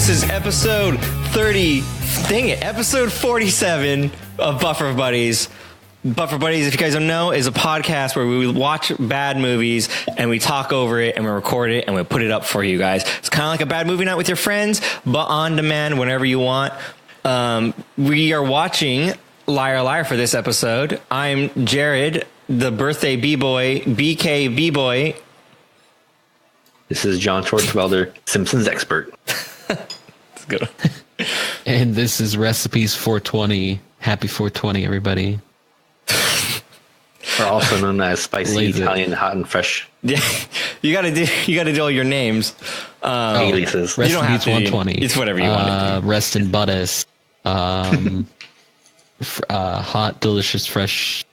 This is episode 30. Dang it, episode 47 of Buffer Buddies. Buffer Buddies, if you guys don't know, is a podcast where we watch bad movies and we talk over it and we record it and we put it up for you guys. It's kind of like a bad movie night with your friends, but on demand whenever you want. We are watching Liar Liar for this episode. I'm Jared, the birthday B-boy, BK B-boy. This is John Schwartzwelder, Simpsons expert. That's good. And this is Recipes 420. Happy 420, everybody. Or also known as spicy Lazy. Italian hot and fresh. Yeah, you gotta do all your names. Aliases. You don't have Recipes to. 120. It's whatever you want. Rest in Butters. Hot, delicious, fresh,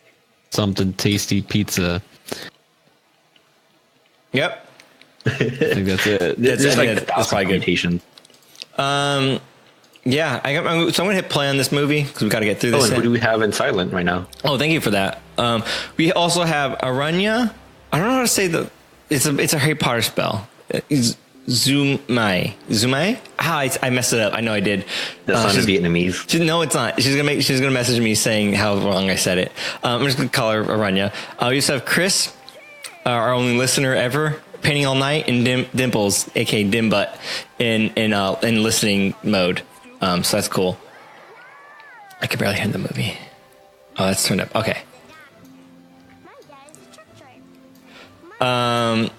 something tasty pizza. Yep. I think that's it. There's like that's 1,000 probably good. permutations. Yeah, so I'm gonna hit play on this movie because we got to get through Oh, this. and who do we have in silent right now? Oh, thank you for that. We also have Aranya. I don't know how to say it's a Harry Potter spell. Zumai. I messed it up. I know I did. That's not Vietnamese. No, it's not. She's gonna message me saying how wrong I said it. I'm just gonna call her Aranya. We also have Chris, our only listener ever, painting all night, and Dimples, aka Dimbutt, in listening mode. So that's cool. I can barely hear the movie. Oh, that's turned up. Okay. I'm.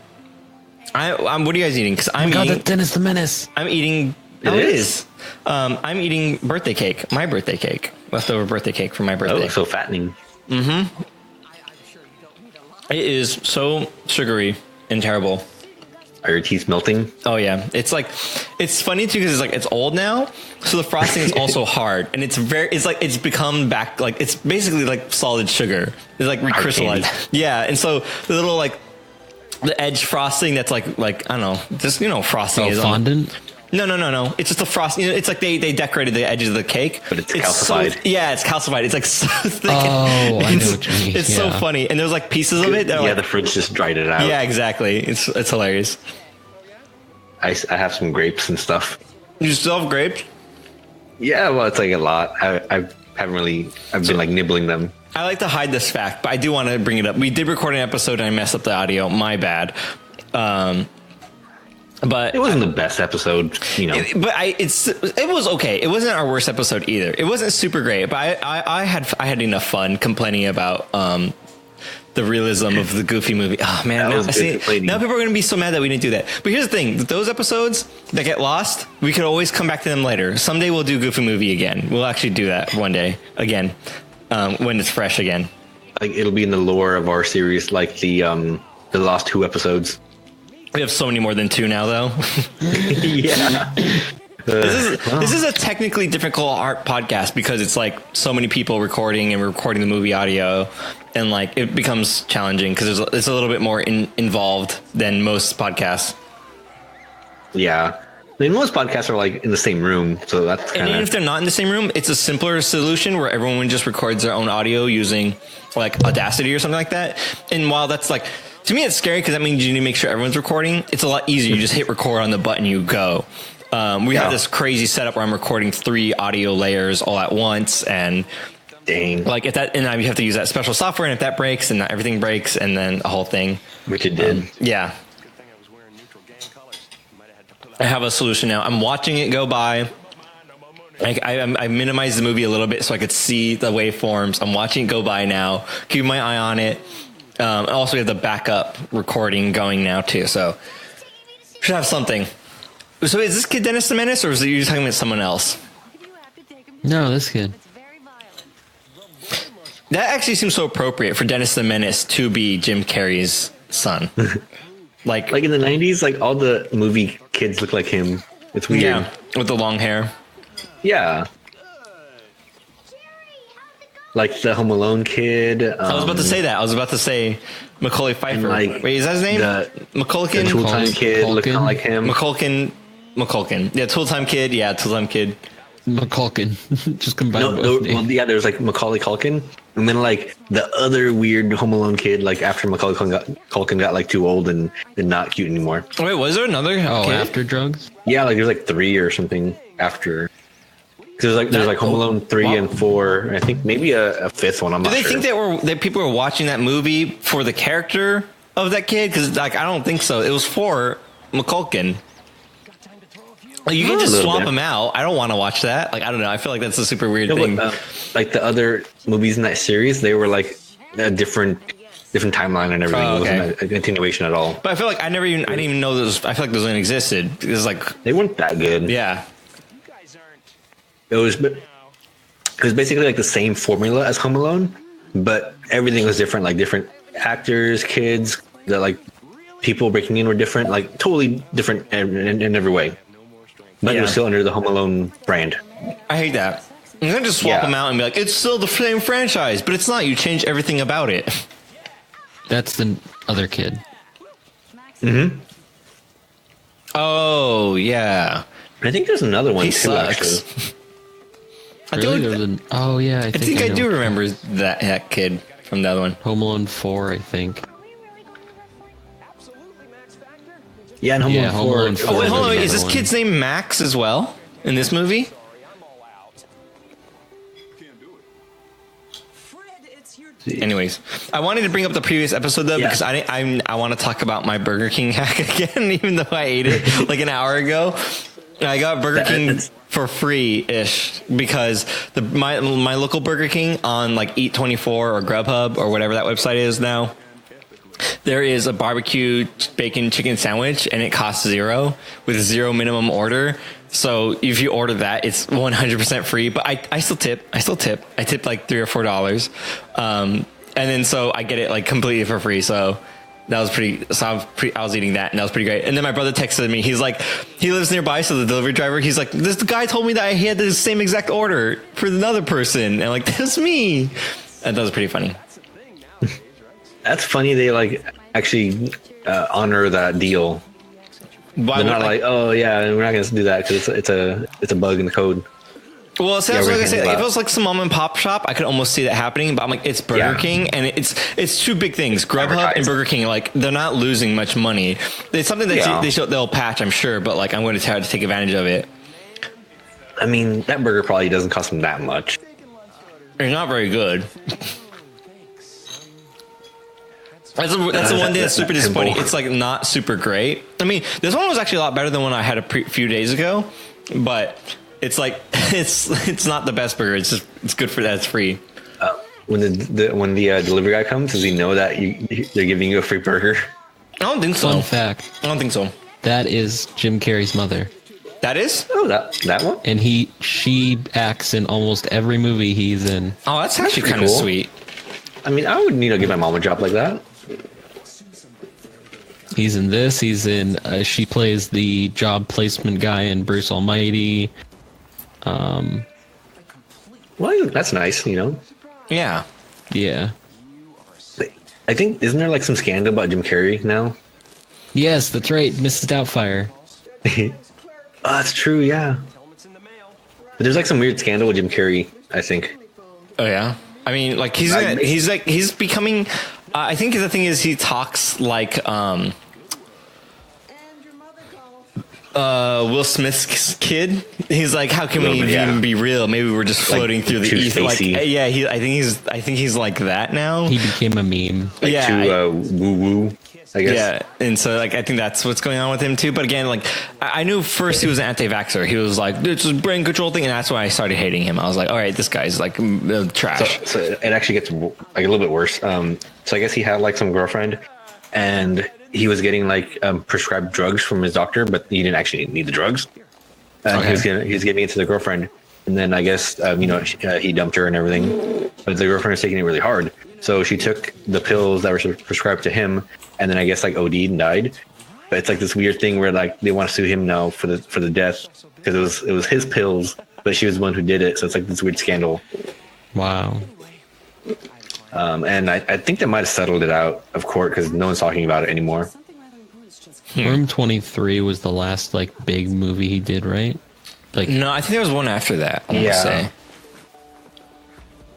What are you guys eating? Because I'm eating. that Dennis the Menace. I'm eating. It is? I'm eating birthday cake. My birthday cake. Leftover birthday cake for my birthday. Oh, so fattening. Mm-hmm. It is so sugary and terrible. Are your teeth melting? Oh yeah, it's funny too because it's old now, so the frosting is also hard, and it's become back, like it's basically like solid sugar. It's like recrystallized. Yeah, and so the little the edge frosting that's like I don't know, just frosting is fondant. No. It's just the frosting. It's like they decorated the edges of the cake, but it's calcified. It's calcified. It's like so thick. Oh, I know what you mean. It's so funny, and there's like pieces of it. That The fridge just dried it out. Yeah, exactly. It's hilarious. I have some grapes and stuff. You still have grapes? Yeah, well, it's like a lot. I've been like nibbling them. I like to hide this fact, but I do want to bring it up. We did record an episode and I messed up the audio. My bad. But it wasn't the best episode, it was okay. It wasn't our worst episode either. It wasn't super great, but I had enough fun complaining about the realism of the Goofy movie. Oh man, now people are going to be so mad that we didn't do that. But here's the thing: those episodes that get lost, we could always come back to them later. Someday we'll do Goofy movie again. We'll actually do that one day again when it's fresh again. Like it'll be in the lore of our series, like the last 2 episodes. We have so many more than 2 now, though. Yeah. This is a technically difficult art podcast because it's like so many people recording and we're recording the movie audio, and like it becomes challenging because it's a little bit more involved than most podcasts. Yeah. I mean, most podcasts are like in the same room, so that's kind of. And even if they're not in the same room, it's a simpler solution where everyone just records their own audio using like Audacity or something like that. And while that's like, to me, it's scary because that means you need to make sure everyone's recording. It's a lot easier. You just hit record on the button, you go. We have this crazy setup where I'm recording 3 audio layers all at once, and dang, like if that, and you have to use that special software, and if that breaks, and everything breaks, and then the whole thing. Which it did. Yeah. I have a solution now. I'm watching it go by. I minimized the movie a little bit so I could see the waveforms. I'm watching it go by now. Keep my eye on it. Also, we have the backup recording going now too, so should have something. So is this kid Dennis the Menace, or is it you talking about someone else? No, this kid. That actually seems so appropriate for Dennis the Menace to be Jim Carrey's son. like in the 90s, like all the movie kids look like him. It's weird. Yeah, with the long hair. Yeah. Like the Home Alone kid. I was about to say that. I was about to say Macaulay Pfeiffer. Wait, is that his name? McCulkin? The Tool Time Kid looking like him. McCulkin. Yeah, Tool Time Kid. Yeah, Tool Time Kid. McCulkin. Just combine both names. Well, yeah, there's like Macaulay Culkin. And then like the other weird Home Alone kid, like after Macaulay Culkin got like too old and not cute anymore. Oh, wait, was there another kid? After drugs? Yeah, like there's like 3 or something after. There's like Home Alone 3 and 4. And I think maybe a fifth one. I'm not sure. Do they think that people were watching that movie for the character of that kid? Because like I don't think so. It was for McCulkin. Like, you can just swap them out. I don't want to watch that. Like I don't know. I feel like that's a super weird thing. But, like the other movies in that series, they were like a different timeline and everything. Oh, okay. It wasn't a continuation at all. But I feel like I didn't even know those. I feel like those didn't existed. It was like They weren't that good. yeah. It was basically like the same formula as Home Alone, but everything was different. Like different actors, kids, that like people breaking in were different, like totally different in every way. But it was still under the Home Alone brand. I hate that. I'm gonna just swap them out and be like, it's still the same franchise, but it's not. You change everything about it. That's the other kid. Mm-hmm. Oh yeah. I think there's another one He too. sucks. Actually. Really? I think I know. do remember that kid from the other one. Home Alone 4, I think. Yeah, and Home Alone 4. Oh wait, hold on. Is this one. kid's name Max as well in this movie? Anyways, I wanted to bring up the previous episode though because I want to talk about my Burger King hack again, even though I ate it like an hour ago. I got Burger King for free-ish because my local Burger King on like Eat24 or Grubhub or whatever that website is now, there is a barbecue bacon chicken sandwich and it costs $0 with $0 minimum order. So if you order that, it's 100% free. But I still tip. I tip like $3 or $4. And then so I get it like completely for free. So that was pretty. So I was eating that, and that was pretty great. And then my brother texted me. He's like, he lives nearby, so the delivery driver. He's like, this guy told me that he had the same exact order for another person, and like, that's me. And that was pretty funny. That's funny. They like actually honor that deal. They're not like, oh yeah, we're not going to do that because it's a bug in the code. Well, like I said, if it was like some mom and pop shop, I could almost see that happening. But I'm like, it's Burger King, and it's two big things: Grubhub and Burger King. Like they're not losing much money. It's something that they'll patch, I'm sure. But like, I'm going to try to take advantage of it. I mean, that burger probably doesn't cost them that much. It's not very good. That's the one thing that's super disappointing. It's like not super great. I mean, this one was actually a lot better than one I had a few days ago, but it's like it's not the best burger. It's good for that. It's free. When the delivery guy comes, does he know that they're giving you a free burger? I don't think so. Fun fact. I don't think so. That is Jim Carrey's mother. That is? Oh, that one. And she acts in almost every movie he's in. Oh, that's actually kind of cool. sweet. I mean, I would need to give my mom a job like that. He's in this. He's in. She plays the job placement guy in Bruce Almighty. Well, that's nice, you know. Yeah. Yeah. I think isn't there like some scandal about Jim Carrey now? Yes, that's right. Mrs. Doubtfire. Oh, that's true. Yeah. But there's like some weird scandal with Jim Carrey, I think. Oh yeah. I mean, like he's becoming. I think the thing is he talks like Will Smith's kid. He's like, how can we even be real? Maybe we're just floating through the ether. Like, yeah, I think he's like that now. He became a meme. Like too woo woo, I guess. Yeah, and so like I think that's what's going on with him too. But again, like I knew first he was an anti-vaxxer. He was like, it's a brain control thing, and that's why I started hating him. I was like, all right, this guy's like trash. So it actually gets like a little bit worse. So I guess he had like some girlfriend, and he was getting like prescribed drugs from his doctor, but he didn't actually need the drugs. He was giving it to the girlfriend, and then I guess he dumped her and everything. But the girlfriend was taking it really hard, so she took the pills that were prescribed to him, and then I guess like OD'd and died. But it's like this weird thing where like they want to sue him now for the death because it was his pills, but she was the one who did it. So it's like this weird scandal. Wow. And I think they might have settled it out of court because no one's talking about it anymore. Room 23 was the last like big movie he did, right? Like no, I think there was one after that. I want to say.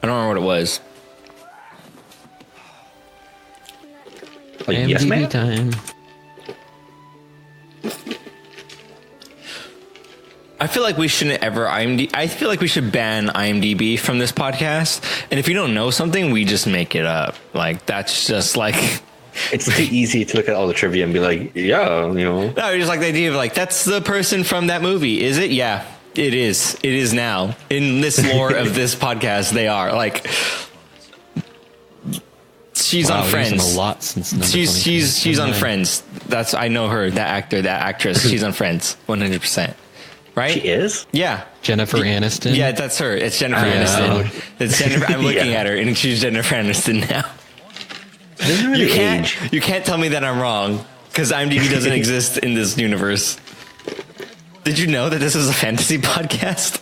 I don't remember what it was. Like, IMDb yes, ma'am. time. I feel like we shouldn't ever I feel like we should ban IMDb from this podcast. And if you don't know something, we just make it up. Like, that's just like... It's too easy to look at all the trivia and be like, yeah, you know. No, just like the idea of like, that's the person from that movie. Is it? Yeah, it is. It is now. In this lore of this podcast, they are. Like, she's on Friends. A lot since she's on Friends. That's, I know her, that actor, that actress. She's on Friends, 100%. Right? She is? Yeah. Jennifer Aniston? Yeah, that's her. It's Jennifer Aniston. It's Jennifer. I'm looking at her, and she's Jennifer Aniston now. You can't. You can't tell me that I'm wrong, because IMDb doesn't exist in this universe. Did you know that this is a fantasy podcast?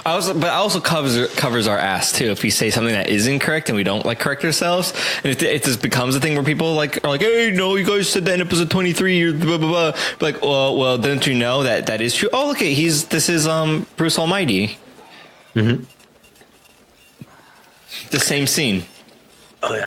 Also covers our ass too if we say something that is incorrect and we don't like correct ourselves. And if this becomes a thing where people like are like, hey, no, you guys said that in episode 23 or blah blah blah. Like, well, don't you know that is true? Oh, look, this is Bruce Almighty. Mm-hmm. The same scene.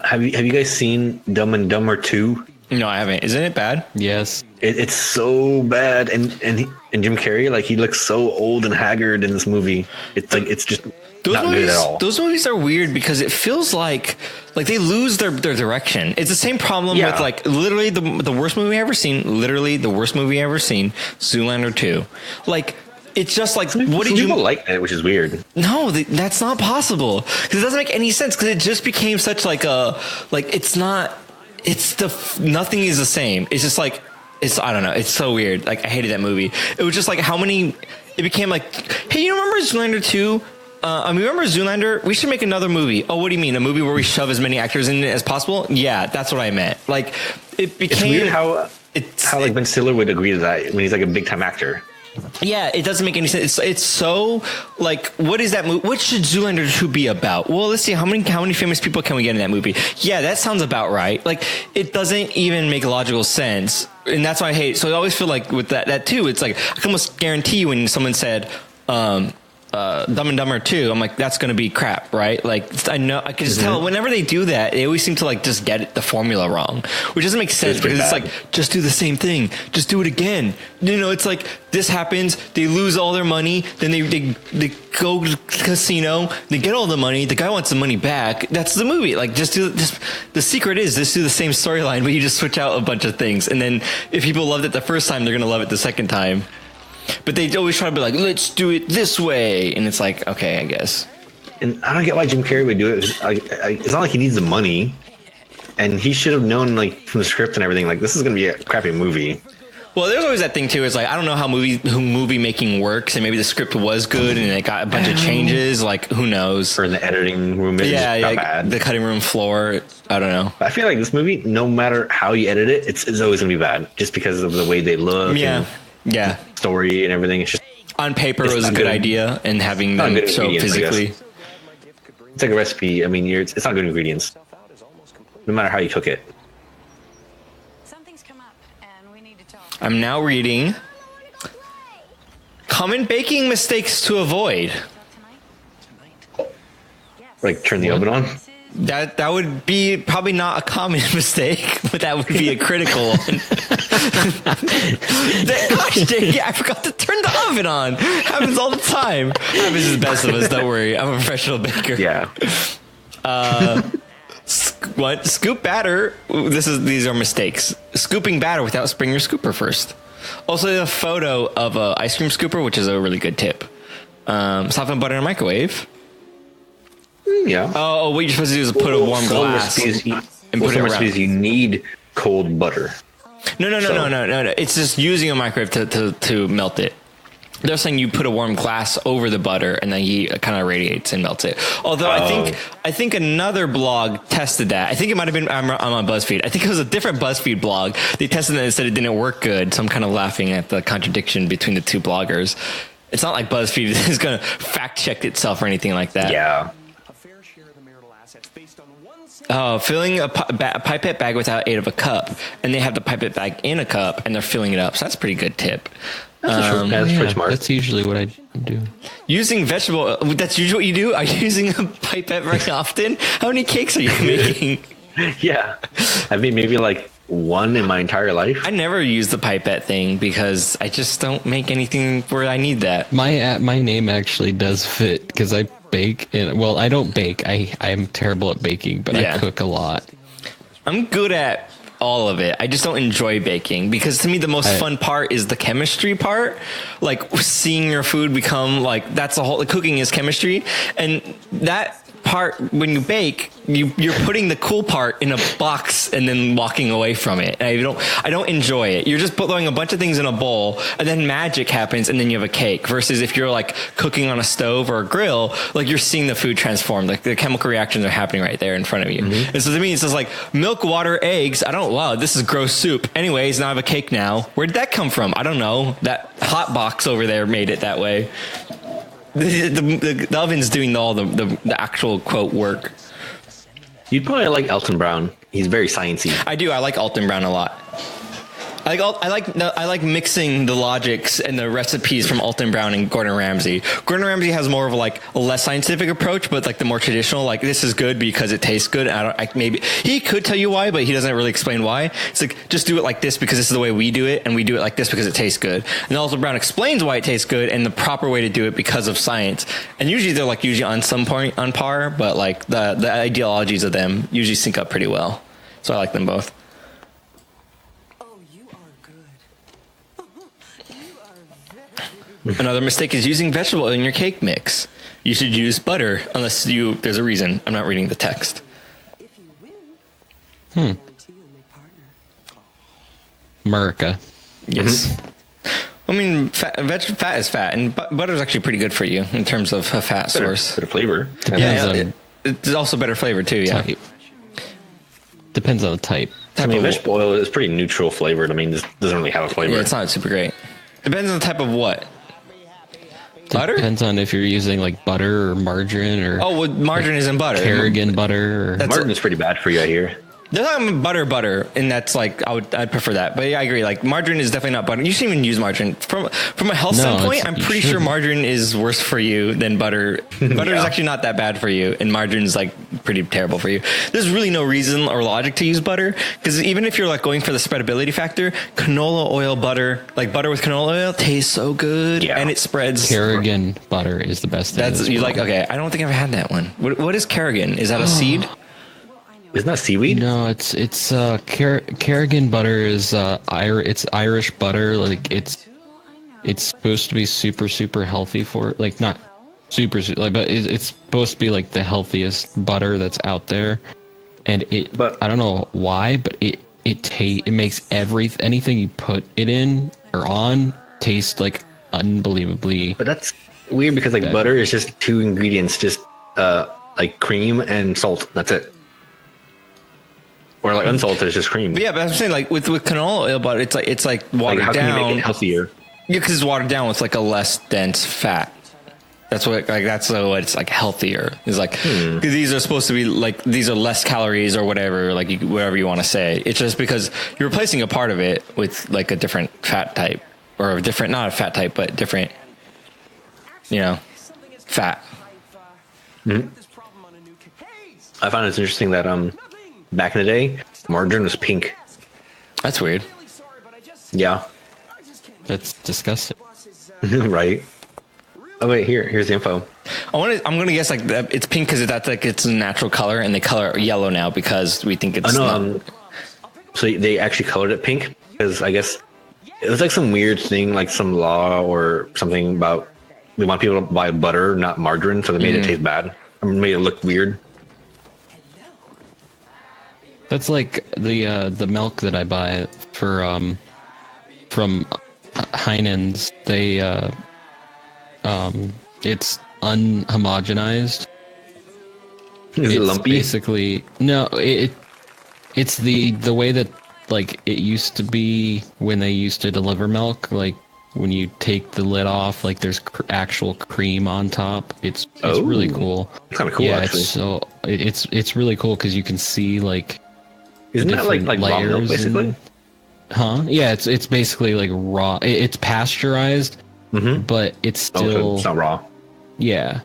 Have you guys seen Dumb and Dumber 2? No, I haven't. Isn't it bad? Yes. It's so bad, and Jim Carrey, like, he looks so old and haggard in this movie. It's like, it's just not good at all. Those movies are weird because it feels like they lose their direction. It's the same problem with like literally the worst movie I've ever seen. Literally the worst movie I've ever seen. Zoolander 2. Like, it's just like, what did you like that? Which is weird. No, that's not possible because it doesn't make any sense because it just became such like it's not. It's nothing is the same. It's just like, I don't know. It's so weird. Like, I hated that movie. It was just like it became like, hey, you remember Zoolander 2? Remember Zoolander? We should make another movie. Oh, what do you mean? A movie where we shove as many actors in it as possible? Yeah, that's what I meant. Like, it became... It's weird how Ben Stiller would agree to that when he's like a big time actor. Yeah, it doesn't make any sense. It's so like, what is that movie? What should Zoolander 2 be about? Well, let's see, how many famous people can we get in that movie? Yeah, that sounds about right. Like, it doesn't even make logical sense, and that's why I hate. So I always feel like with that too, it's like I can almost guarantee when someone said Dumb and Dumber 2, I'm like, that's going to be crap, right? Like, I know, I can just tell whenever they do that, they always seem to like just get the formula wrong, which doesn't make sense because it's like, just do the same thing, just do it again. You know, it's like this happens, they lose all their money, then they go to the casino, they get all the money, the guy wants the money back. That's the movie. Like, just the secret is just do the same storyline, but you just switch out a bunch of things, and then if people loved it the first time, they're going to love it the second time. But they always try to be like, let's do it this way. And it's like, okay, I guess. And I don't get why Jim Carrey would do it. It's not like he needs the money. And he should have known, like, from the script and everything, like, this is going to be a crappy movie. Well, there's always that thing, too. It's like, I don't know how movie making works. And maybe the script was good and it got a bunch of changes. Like, who knows? Or in the editing room. Bad. The cutting room floor. I don't know. I feel like this movie, no matter how you edit it, it's always going to be bad. Just because of the way they look. Yeah. Story and everything. It's just on paper it was a good idea, and having them show physically. It's like a recipe. I mean, it's not good ingredients, no matter how you cook it. Something's come up, and we need to talk. I'm now reading common baking mistakes to avoid. Like turn the oven on. That would be probably not a common mistake, but that would be a critical one. Gosh dang it, I forgot to turn the oven on. Happens all the time. Happens to the best of us, don't worry. I'm a professional baker. Yeah. Scoop batter. These are mistakes. Scooping batter without spraying your scooper first. Also, a photo of an ice cream scooper, which is a really good tip. Soften butter in a microwave. Yeah. Oh, what you're supposed to do is put a warm glass and put it around. You need cold butter. No. It's just using a microwave to melt it. They're saying you put a warm glass over the butter and then he kind of radiates and melts it. Although I think another blog tested that. I think it might have been I'm on BuzzFeed. I think it was a different BuzzFeed blog. They tested it and said it didn't work good. So I'm kind of laughing at the contradiction between the two bloggers. It's not like BuzzFeed is going to fact check itself or anything like that. Yeah. Oh, filling a pipette bag without aid of a cup, and they have the pipette bag in a cup, and they're filling it up. So that's a pretty good tip. That's pretty smart. That's usually what I do. Using vegetable, that's usually what you do? Are you using a pipette very often? How many cakes are you making? Yeah. I mean, maybe like one in my entire life. I never use the pipette thing because I just don't make anything where I need that. My name actually does fit because I bake. Well, I don't bake. I'm terrible at baking, but I cook a lot. I'm good at all of it. I just don't enjoy baking because to me the most fun part is the chemistry part, like seeing your food become like that's the whole. The cooking is chemistry, and that part when you bake, you're putting the cool part in a box and then walking away from it. And I don't enjoy it. You're just throwing a bunch of things in a bowl and then magic happens and then you have a cake. Versus if you're like cooking on a stove or a grill, like you're seeing the food transform. Like the chemical reactions are happening right there in front of you. Mm-hmm. And so to me, it's just like milk, water, eggs. Wow, this is gross soup. Anyways, now I have a cake now. Where did that come from? I don't know. That hot box over there made it that way. The oven's doing all the actual quote work. You'd probably like Elton Brown. He's very sciencey. I do. I like Alton Brown a lot. I like mixing the logics and the recipes from Alton Brown and Gordon Ramsay. Gordon Ramsay has more of like a less scientific approach, but like the more traditional, like this is good because it tastes good. Maybe he could tell you why, but he doesn't really explain why. It's like, just do it like this because this is the way we do it. And we do it like this because it tastes good. And Alton Brown explains why it tastes good and the proper way to do it because of science. And usually they're like on some point on par, but like the ideologies of them usually sync up pretty well. So I like them both. Another mistake is using vegetable oil in your cake mix. You should use butter unless there's a reason. I'm not reading the text. America. Yes. Mm-hmm. I mean, fat is fat, and butter is actually pretty good for you in terms of a fat source. Better flavor. It's also better flavor too. Yeah. Type. Depends on the type. I mean, vegetable oil is pretty neutral flavored. I mean, this doesn't really have a flavor. Yeah, it's not super great. Depends on the type of what. Butter? Depends on if you're using like butter or margarine or. Oh, well, margarine isn't butter. Kerrigan butter. Margarine's pretty bad for you, I hear. They're talking butter, and that's like I'd prefer that. But yeah, I agree. Like margarine is definitely not butter. You shouldn't even use margarine from a health standpoint. I'm pretty sure margarine is worse for you than butter. Butter is actually not that bad for you, and margarine is like pretty terrible for you. There's really no reason or logic to use butter because even if you're like going for the spreadability factor, canola oil butter, like butter with canola oil, tastes so good and it spreads. Kerrigan butter is the best. That's you like. Okay, I don't think I've had that one. What is Kerrigan? Is that a seed? Isn't that seaweed? No, it's Kerrigan butter is it's Irish butter. Like it's supposed to be super healthy for like not super like, but it's supposed to be like the healthiest butter that's out there. And I don't know why, but it makes anything you put it in or on taste like unbelievably. But that's weird because like butter is just two ingredients, just like cream and salt. That's it. Or like unsalted is just cream. But yeah, but I'm saying like with canola oil butter, it's like watered how down. Can you make it healthier? Yeah, because it's watered down with like a less dense fat. That's what it's like healthier. It's like because these are supposed to be like these are less calories or whatever, like whatever you want to say. It's just because you're replacing a part of it with like a different fat type or a different, not a fat type, but different, fat. Mm-hmm. I found it's interesting that back in the day, margarine was pink. That's weird. Yeah. That's disgusting. Right. Oh wait, here's the info. I'm gonna guess like it's pink because that's like it's a natural color, and they color it yellow now because we think it's. So they actually colored it pink because I guess it was like some weird thing, like some law or something about we want people to buy butter, not margarine, so they made it taste bad. Made it look weird. That's like the milk that I buy for from Heinen's. They it's unhomogenized. Is it lumpy? Basically, no. It's the way that like it used to be when they used to deliver milk. Like when you take the lid off, like there's actual cream on top. It's really cool. It's kind of cool. Yeah, actually. it's really cool because you can see like. Isn't that like raw milk basically? Huh? Yeah, it's basically like raw. It's pasteurized, but it's still it's not raw. Yeah.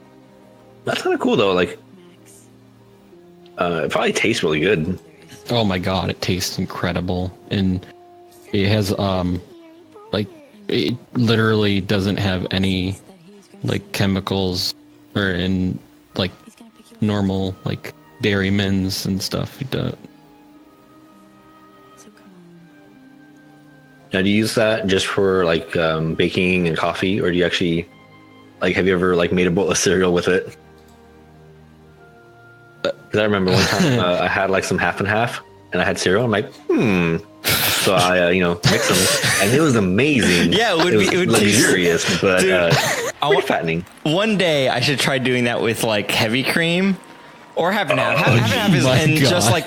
That's kind of cool though. Like, it probably tastes really good. Oh my god, it tastes incredible, and it has like it literally doesn't have any like chemicals or in like normal like dairy mints and stuff. It does. Now, do you use that just for like baking and coffee, or do you actually like? Have you ever like made a bowl of cereal with it? Because I remember one time I had like some half and half, and I had cereal. I'm like, So I, mixed them, and it was amazing. Yeah, it would luxurious, but pretty fattening. One day I should try doing that with like heavy cream. Or half and half. Half and half is, and God. just like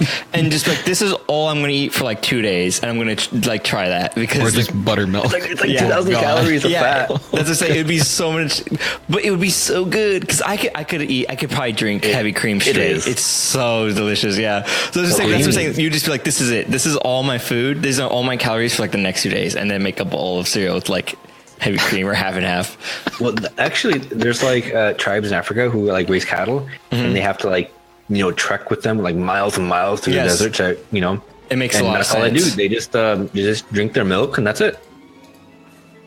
this is all I'm going to eat for like 2 days, and I'm going to like try that because Or just buttermilk. It's like 2,000 calories of fat. That's to say, it'd be so much, but it would be so good because I could probably drink heavy cream straight. It's so delicious. Yeah. So just that's what I'm saying. You just be like, this is it. This is all my food. These are all my calories for like the next 2 days, and then make a bowl of cereal with like heavy cream or half and half. Well, actually, there's like tribes in Africa who like raise cattle, and they have to like trek with them like miles and miles through the desert to It makes a lot of sense. All they do. They just drink their milk, and that's it.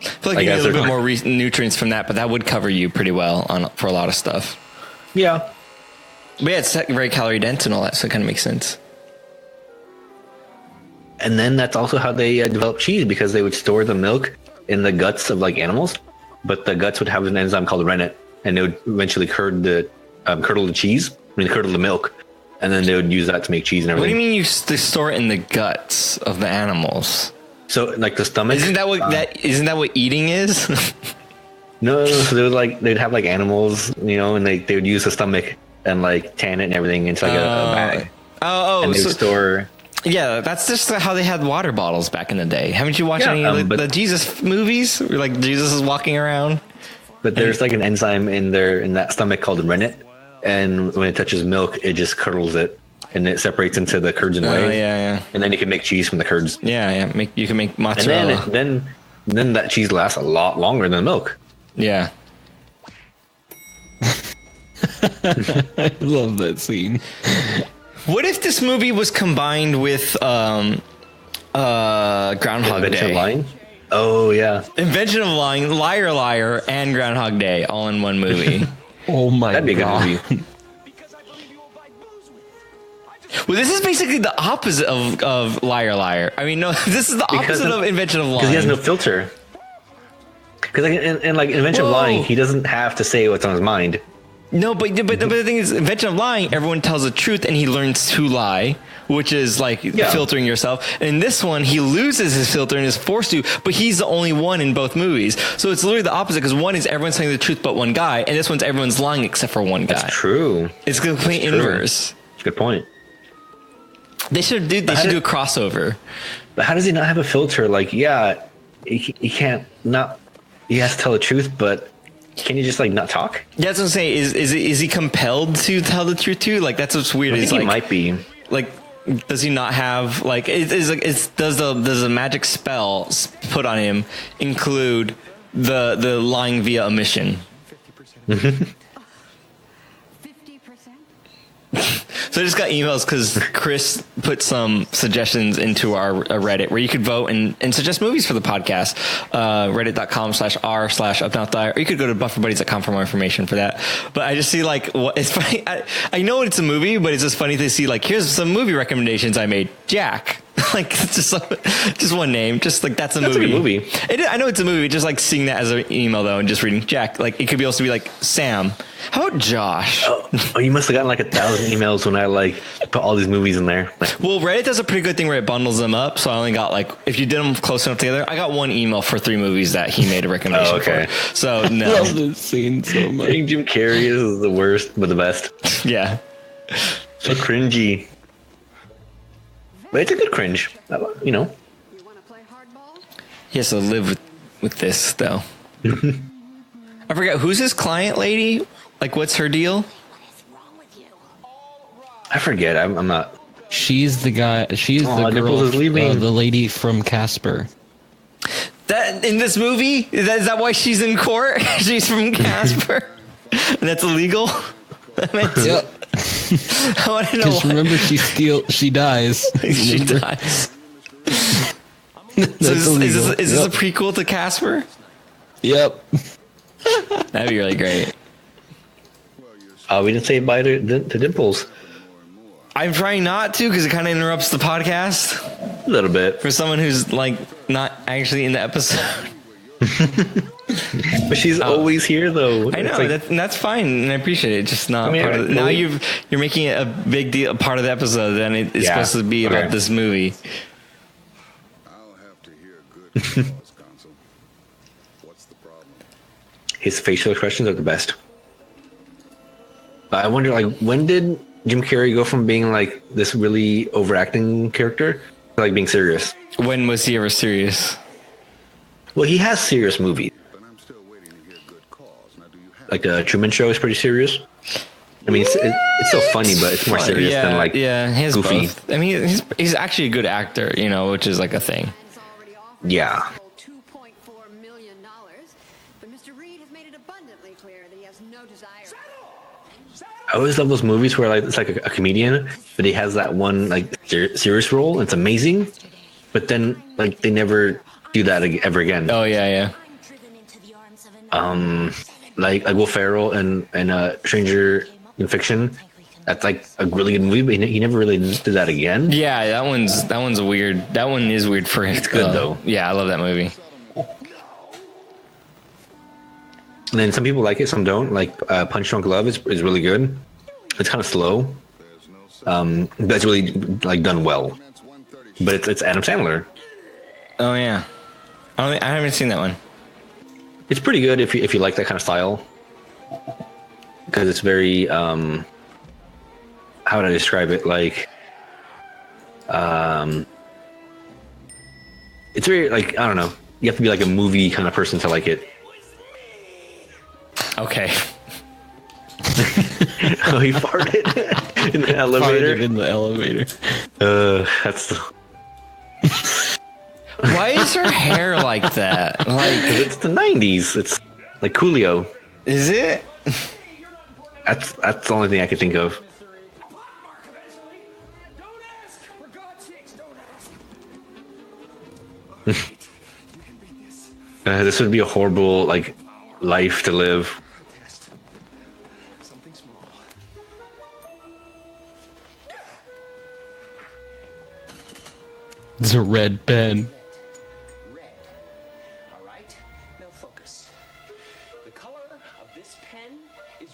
I feel like you get a little bit more nutrients from that, but that would cover you pretty well for a lot of stuff. Yeah. But yeah, it's very calorie dense and all that, so it kind of makes sense. And then that's also how they developed cheese, because they would store the milk in the guts of like animals, but the guts would have an enzyme called rennet, and they would eventually curdle the cheese. Curdle the milk, and then they would use that to make cheese and everything. What do you mean they store it in the guts of the animals? So like the stomach. Isn't that what eating is? No. So they'd have like animals, and they would use the stomach and like tan it and everything into like a bag. And they would store. Yeah, that's just how they had water bottles back in the day. Haven't you watched any of the Jesus movies where like Jesus is walking around? But there's like an enzyme in that stomach called rennet. And when it touches milk, it just curdles it, and it separates into the curds and whey. Yeah. And then you can make cheese from the curds. Yeah. You can make mozzarella. And then that cheese lasts a lot longer than milk. Yeah. I love that scene. What if this movie was combined with Groundhog Invention Day? of Lying? Oh yeah. Invention of Lying, Liar Liar, and Groundhog Day all in one movie. Oh my That'd be a good god. movie. Well, this is basically the opposite of Liar Liar. I mean, no, this is the opposite of Invention of Lying. Because he has no filter. Because like in like Invention of Lying, he doesn't have to say what's on his mind. No, but the thing is, Invention of Lying, everyone tells the truth and he learns to lie, which is like filtering yourself. And in this one, he loses his filter and is forced to, but he's the only one in both movies. So it's literally the opposite, because one is everyone's telling the truth but one guy, and this one's everyone's lying except for one guy. That's true. It's the complete inverse. That's a good point. They should do a crossover. But how does he not have a filter? Like, yeah, he can't not. He has to tell the truth, but can you just like not talk? Yeah, that's what I'm saying. Is he compelled to tell the truth too? Like that's what's weird. I think he might be. Like, does he not have like? Does the magic spell put on him include the lying via omission? 50%. So I just got emails because Chris put some suggestions into our Reddit where you could vote and suggest movies for the podcast. Reddit.com/r/UpDownLeftDie, or you could go to bufferbuddies.com for more information for that. But I just see like what it's funny. I know it's a movie, but it's just funny to see like here's some movie recommendations I made. Jack. Like it's just one name, just like that's a movie. A good movie. I know it's a movie. Just like seeing that as an email though, and just reading Jack. Like it could be also be like Sam. How about Josh? Oh, you must have gotten like 1,000 emails when I like put all these movies in there. Well, Reddit does a pretty good thing where it bundles them up. So I only got like if you did them close enough together, I got one email for 3 movies that he made a recommendation for. So no, I love this scene so much. I think Jim Carrey is the worst, but the best. Yeah, So cringy. But it's a good cringe, You want to play hardball? he has to live with this though. I forget who's his client lady. Like, what's her deal? I forget. I'm not She's the guy. She's the Dimples girl. is leaving. The lady from Casper. That in this movie, is that why she's in court? She's from Casper. And that's illegal. Yep. I want to know. Because remember, she dies. She dies. So is this a prequel to Casper? Yep. That'd be really great. We didn't say bye to Dimples. I'm trying not to because it kind of interrupts the podcast A little bit. for someone who's like not actually in the episode. But she's always here, though. I know that's fine, and I appreciate it. Just not part of now. You're making it a big deal, a part of the episode, and it's supposed to be about this movie. I'll have to hear good cause, Consul. What's the problem? His facial expressions are the best. I wonder, like, when did Jim Carrey go from being like this really overacting character to like being serious? When was he ever serious? Well, he has serious movies. But I'm still waiting to hear good cause. Now, do you have Like the Truman Show is pretty serious. I mean, it's still funny, but it's more serious than like his goofy. both. I mean, he's actually a good actor, which is like a thing. Yeah. $2.4 million, but Mr. Reed has made it abundantly clear that he has no desire. I always love those movies where like it's like a comedian, but he has that one like serious role. And it's amazing, but then like they never do that ever again. Oh yeah. Like Will Ferrell and Stranger in Fiction. That's like a really good movie, but he never really did that again. Yeah, that one's weird. That one is weird for him. It's good though. Yeah, I love that movie. And then some people like it, some don't. Like Punch Drunk Love is really good. It's kind of slow. But it's really like done well. But it's Adam Sandler. Oh yeah, I haven't seen that one. It's pretty good if you like that kind of style. Because it's very how would I describe it? Like it's very like I don't know. You have to be like a movie kind of person to like it. Okay. Oh, he farted in the elevator. Farted in the elevator. That's the... Why is her hair like that? Like it's the 90s. It's like Coolio. Is it? That's the only thing I could think of. This would be a horrible like life to live. It's a red pen. Red. All right. Now focus. The color of this pen is.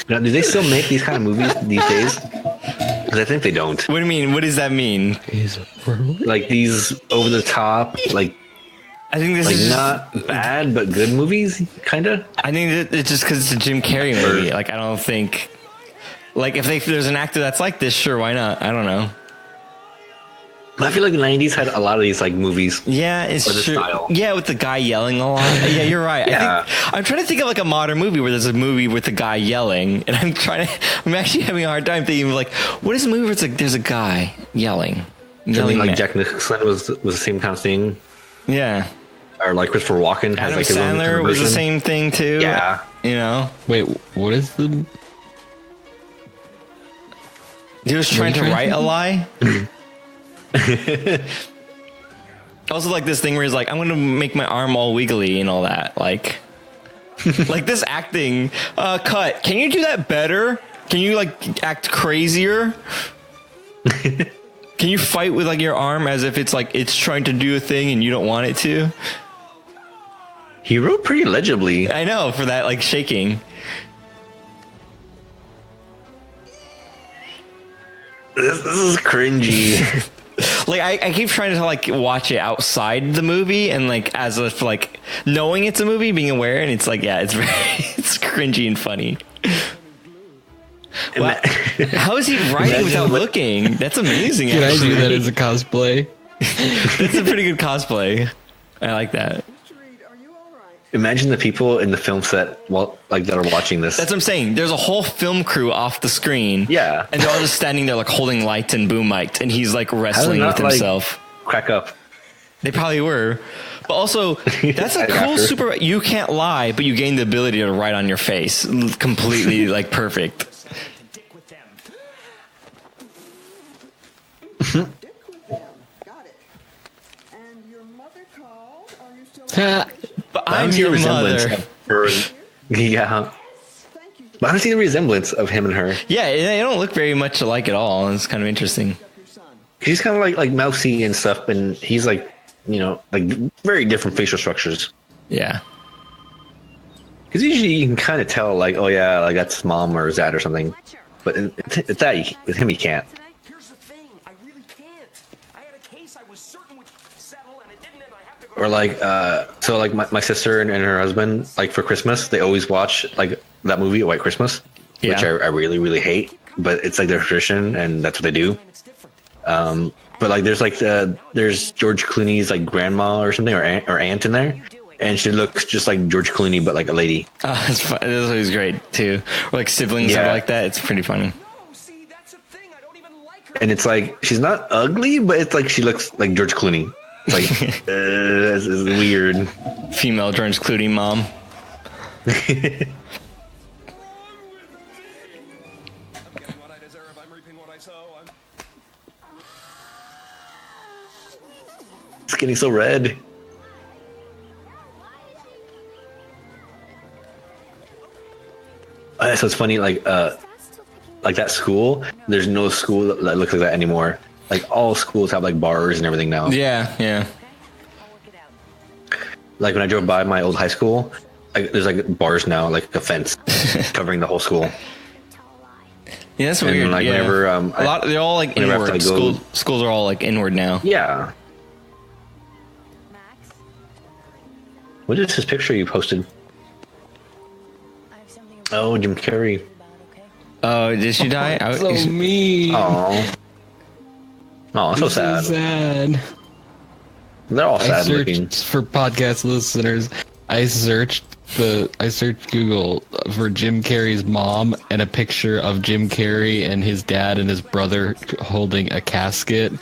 Now, do they still make these kind of movies these days? Because I think they don't. What do you mean? What does that mean? Is it purple? Like these over the top, like I think this like is not bad but good movies, kind of. I think that it's just because it's a Jim Carrey movie. Like I don't think, like if there's an actor that's like this, sure, why not? I don't know. I feel like the 90s had a lot of these like movies. Yeah, it's Or the true. style. Yeah, with the guy yelling a lot. Yeah, you're right. Yeah. I'm trying to think of like a modern movie where there's a movie with a guy yelling, and I'm actually having a hard time thinking of like, what is a movie where it's like there's a guy yelling? I mean, like man. Jack Nicholson was the same kind of thing, Yeah. or like Christopher Walken has Adam like his own kind Sandler of was the version. same thing too. Yeah. You know, Wait, what is the? he was trying to trying write to a do? lie. Also, like this thing where he's like, I'm going to make my arm all wiggly and all that. Like this acting. Cut. Can you do that better? Can you like act crazier? Can you fight with like your arm as if it's like it's trying to do a thing and you don't want it to? He wrote pretty legibly. I know, for that like shaking. This is cringy. Like I keep trying to like watch it outside the movie and like as if like knowing it's a movie, being aware, and it's like it's very it's cringy and funny. Wow. How is he writing without looking? That's amazing. Can I actually. do that as a cosplay? That's a pretty good cosplay. I like that. Mr. Reed, are you all right? Imagine the people in the film set, that are watching this. That's what I'm saying. There's a whole film crew off the screen. Yeah. And they're all just standing there like holding lights and boom mics, and he's like wrestling with himself. Crack up. They probably were. But also, that's a cool super. You can't lie, but you gain the ability to write on your face. Completely like perfect. Got it. And your mother called? Are you still But I'm your mother. Yeah. But I don't see the resemblance of him and her. Yeah, they don't look very much alike at all. It's kind of interesting. She's kind of like mousy and stuff, and he's like, like very different facial structures. Yeah. Because usually you can kind of tell, like, oh yeah, like that's mom or dad or something. But with him, you can't. Here's the thing, I really can't. I had a case I was certain would settle, and it didn't, and I have to go. Or like, so like my sister and her husband, like for Christmas, they always watch like that movie, White Christmas, which I really, really hate. But it's like their tradition, and that's what they do. But like there's George Clooney's like grandma or something, or aunt in there, and she looks just like George Clooney but like a lady. Oh, that's fun. This is great too. Or like siblings or like that. It's pretty funny. See, that's the thing. I don't even like her. And it's like she's not ugly, but it's like she looks like George Clooney. It's like this is weird. Female George Clooney mom. It's getting so red. So it's funny, like that school. There's no school that looks like that anymore. Like all schools have like bars and everything now. Yeah. Like when I drove by my old high school, there's like bars now, like a fence covering the whole school. Yeah, that's weird. And like whenever they're all like inward. Schools are all like inward now. Yeah. What is this picture you posted? Oh, Jim Carrey. Oh, did she die? So mean. Oh, so sad. They're all sad looking. For podcast listeners, I searched Google for Jim Carrey's mom, and a picture of Jim Carrey and his dad and his brother holding a casket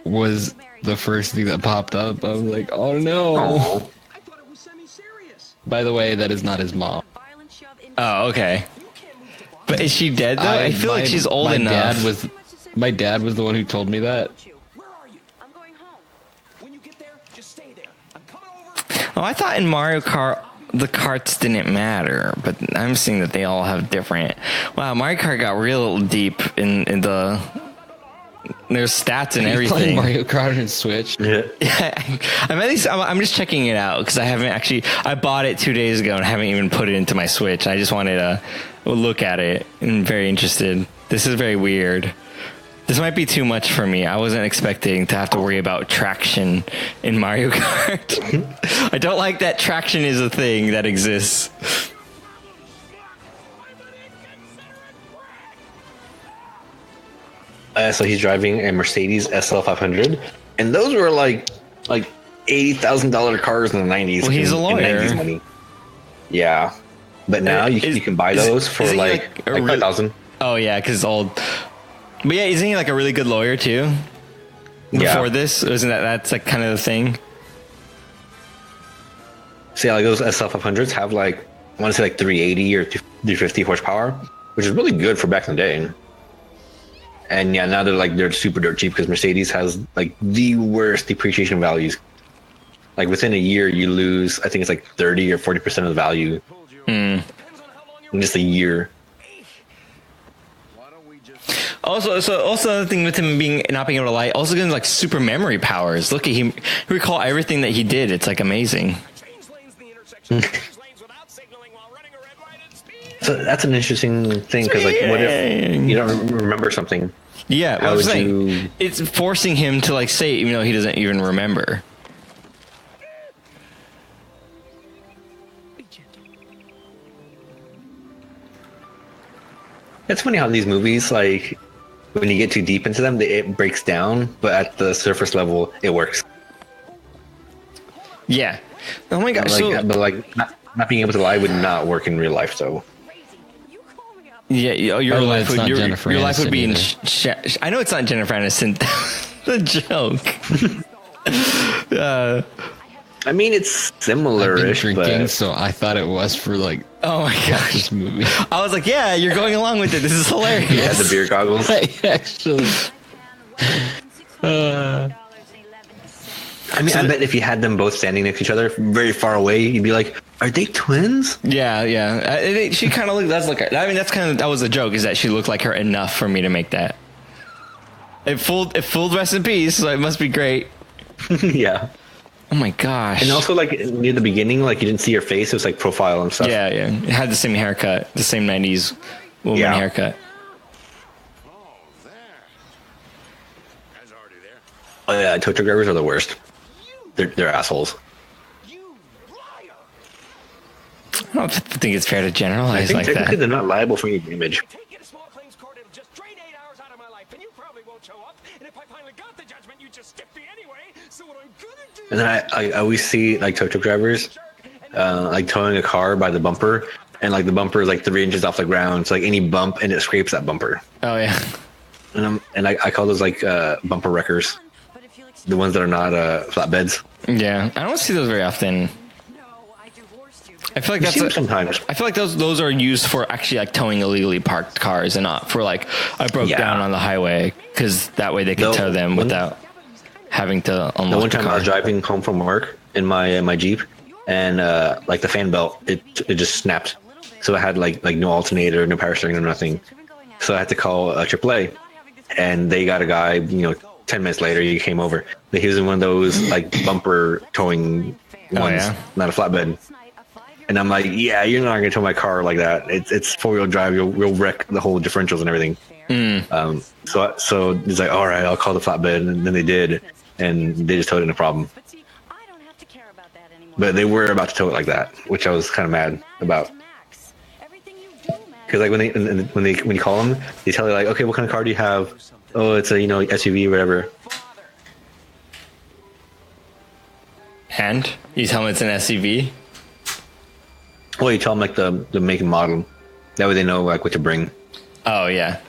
was the first thing that popped up. I was like, oh no. Oh. By the way, that is not his mom. Oh, okay. But is she dead though? I feel like she's old enough. My dad was the one who told me that. Where are you? I'm going home. When you get there, just stay there. I'm coming over. Oh, I thought in Mario Kart the carts didn't matter, but I'm seeing that they all have different. Wow, Mario Kart got real deep in the. There's stats and everything. Playing Mario Kart and Switch. Yeah. I'm just checking it out because I haven't actually. I bought it 2 days ago and haven't even put it into my Switch. I just wanted to look at it and I'm very interested. This is very weird. This might be too much for me. I wasn't expecting to have to worry about traction in Mario Kart. I don't like that traction is a thing that exists. So he's driving a Mercedes SL 500, and those were like $80,000 cars in the 90s. Well, he's a lawyer. 90s money. Yeah, but now you can buy those for like 5,000. Oh yeah, because it's old. But yeah, isn't he like a really good lawyer too? Before this, isn't that's like kind of the thing? See, like those SL 500s have like I want to say like 380 or 350 horsepower, which is really good for back in the day. And yeah, now they're super dirt cheap because Mercedes has like the worst depreciation values. Like within a year, you lose, I think it's like 30 or 40% of the value in just a year. Also the thing with him not being able to light, also getting like super memory powers. Look at him, he recall everything that he did. It's like amazing. So that's an interesting thing because like, what if you don't remember something? Yeah, I was saying it's forcing him to like say it even though he doesn't even remember. It's funny how these movies, like when you get too deep into them, it breaks down, but at the surface level, it works. Yeah, Oh my gosh! But like not being able to lie would not work in real life. So yeah, your Oh, life it's would not your Jennifer life would Aniston be in. either. I know it's not Jennifer Aniston. The joke. I mean, it's I've been similar-ish, drinking, but so I thought it was for like Oh my gosh! this movie. I was like, yeah, you're going along with it. This is hilarious. yeah, the beer goggles. Actually, I mean, I bet if you had them both standing next to each other, very far away, you'd be like, "Are they twins?" Yeah. She kind of looked. That's like. I mean, that was a joke. Is that she looked like her enough for me to make that. It fooled Rest in Peace, so it must be great. Yeah. Oh my gosh. And also, like near the beginning, like you didn't see her face; it was like profile and stuff. Yeah. It had the same haircut, the same '90s woman Yeah. haircut. Oh yeah, tow truck drivers are the worst. They're assholes. I don't think it's fair to I generalize think like technically that. they're not liable for any damage. Take you to small claims court, it'll just drain 8 hours out of my life, and you probably won't show up. And if I finally got the judgment, you just skip me anyway. So what I'm gonna do? And then I always see like tow truck drivers, like towing a car by the bumper, and like the bumper is like 3 inches off the ground. So like any bump and it scrapes that bumper. Oh yeah. And I call those like bumper wreckers, the ones that are not flatbeds. Yeah. I don't see those very often. I feel like You see them that's sometimes. I feel like those are used for actually like towing illegally parked cars and not for like I broke Yeah. down on the highway because that way they could No, tow them one- without having to unlock The one the time I car. was driving home from work in my Jeep, and like the fan belt, it just snapped. So I had like no alternator, no power steering, no nothing. So I had to call AAA, and they got a guy. 10 minutes later, he came over. He was in one of those like bumper towing ones, yeah? not a flatbed. And I'm like, yeah, you're not gonna tow my car like that. It's 4-wheel drive. You'll wreck the whole differentials and everything. So he's like, all right, I'll call the flatbed, and then they did, and they just towed it, no problem. But they were about to tow it like that, which I was kind of mad about. Because like when you call them, they tell you like, okay, what kind of car do you have? Oh, it's a SUV or whatever. And you tell them it's an SUV. Well, you tell them like the make and model. That way they know like what to bring. Oh yeah.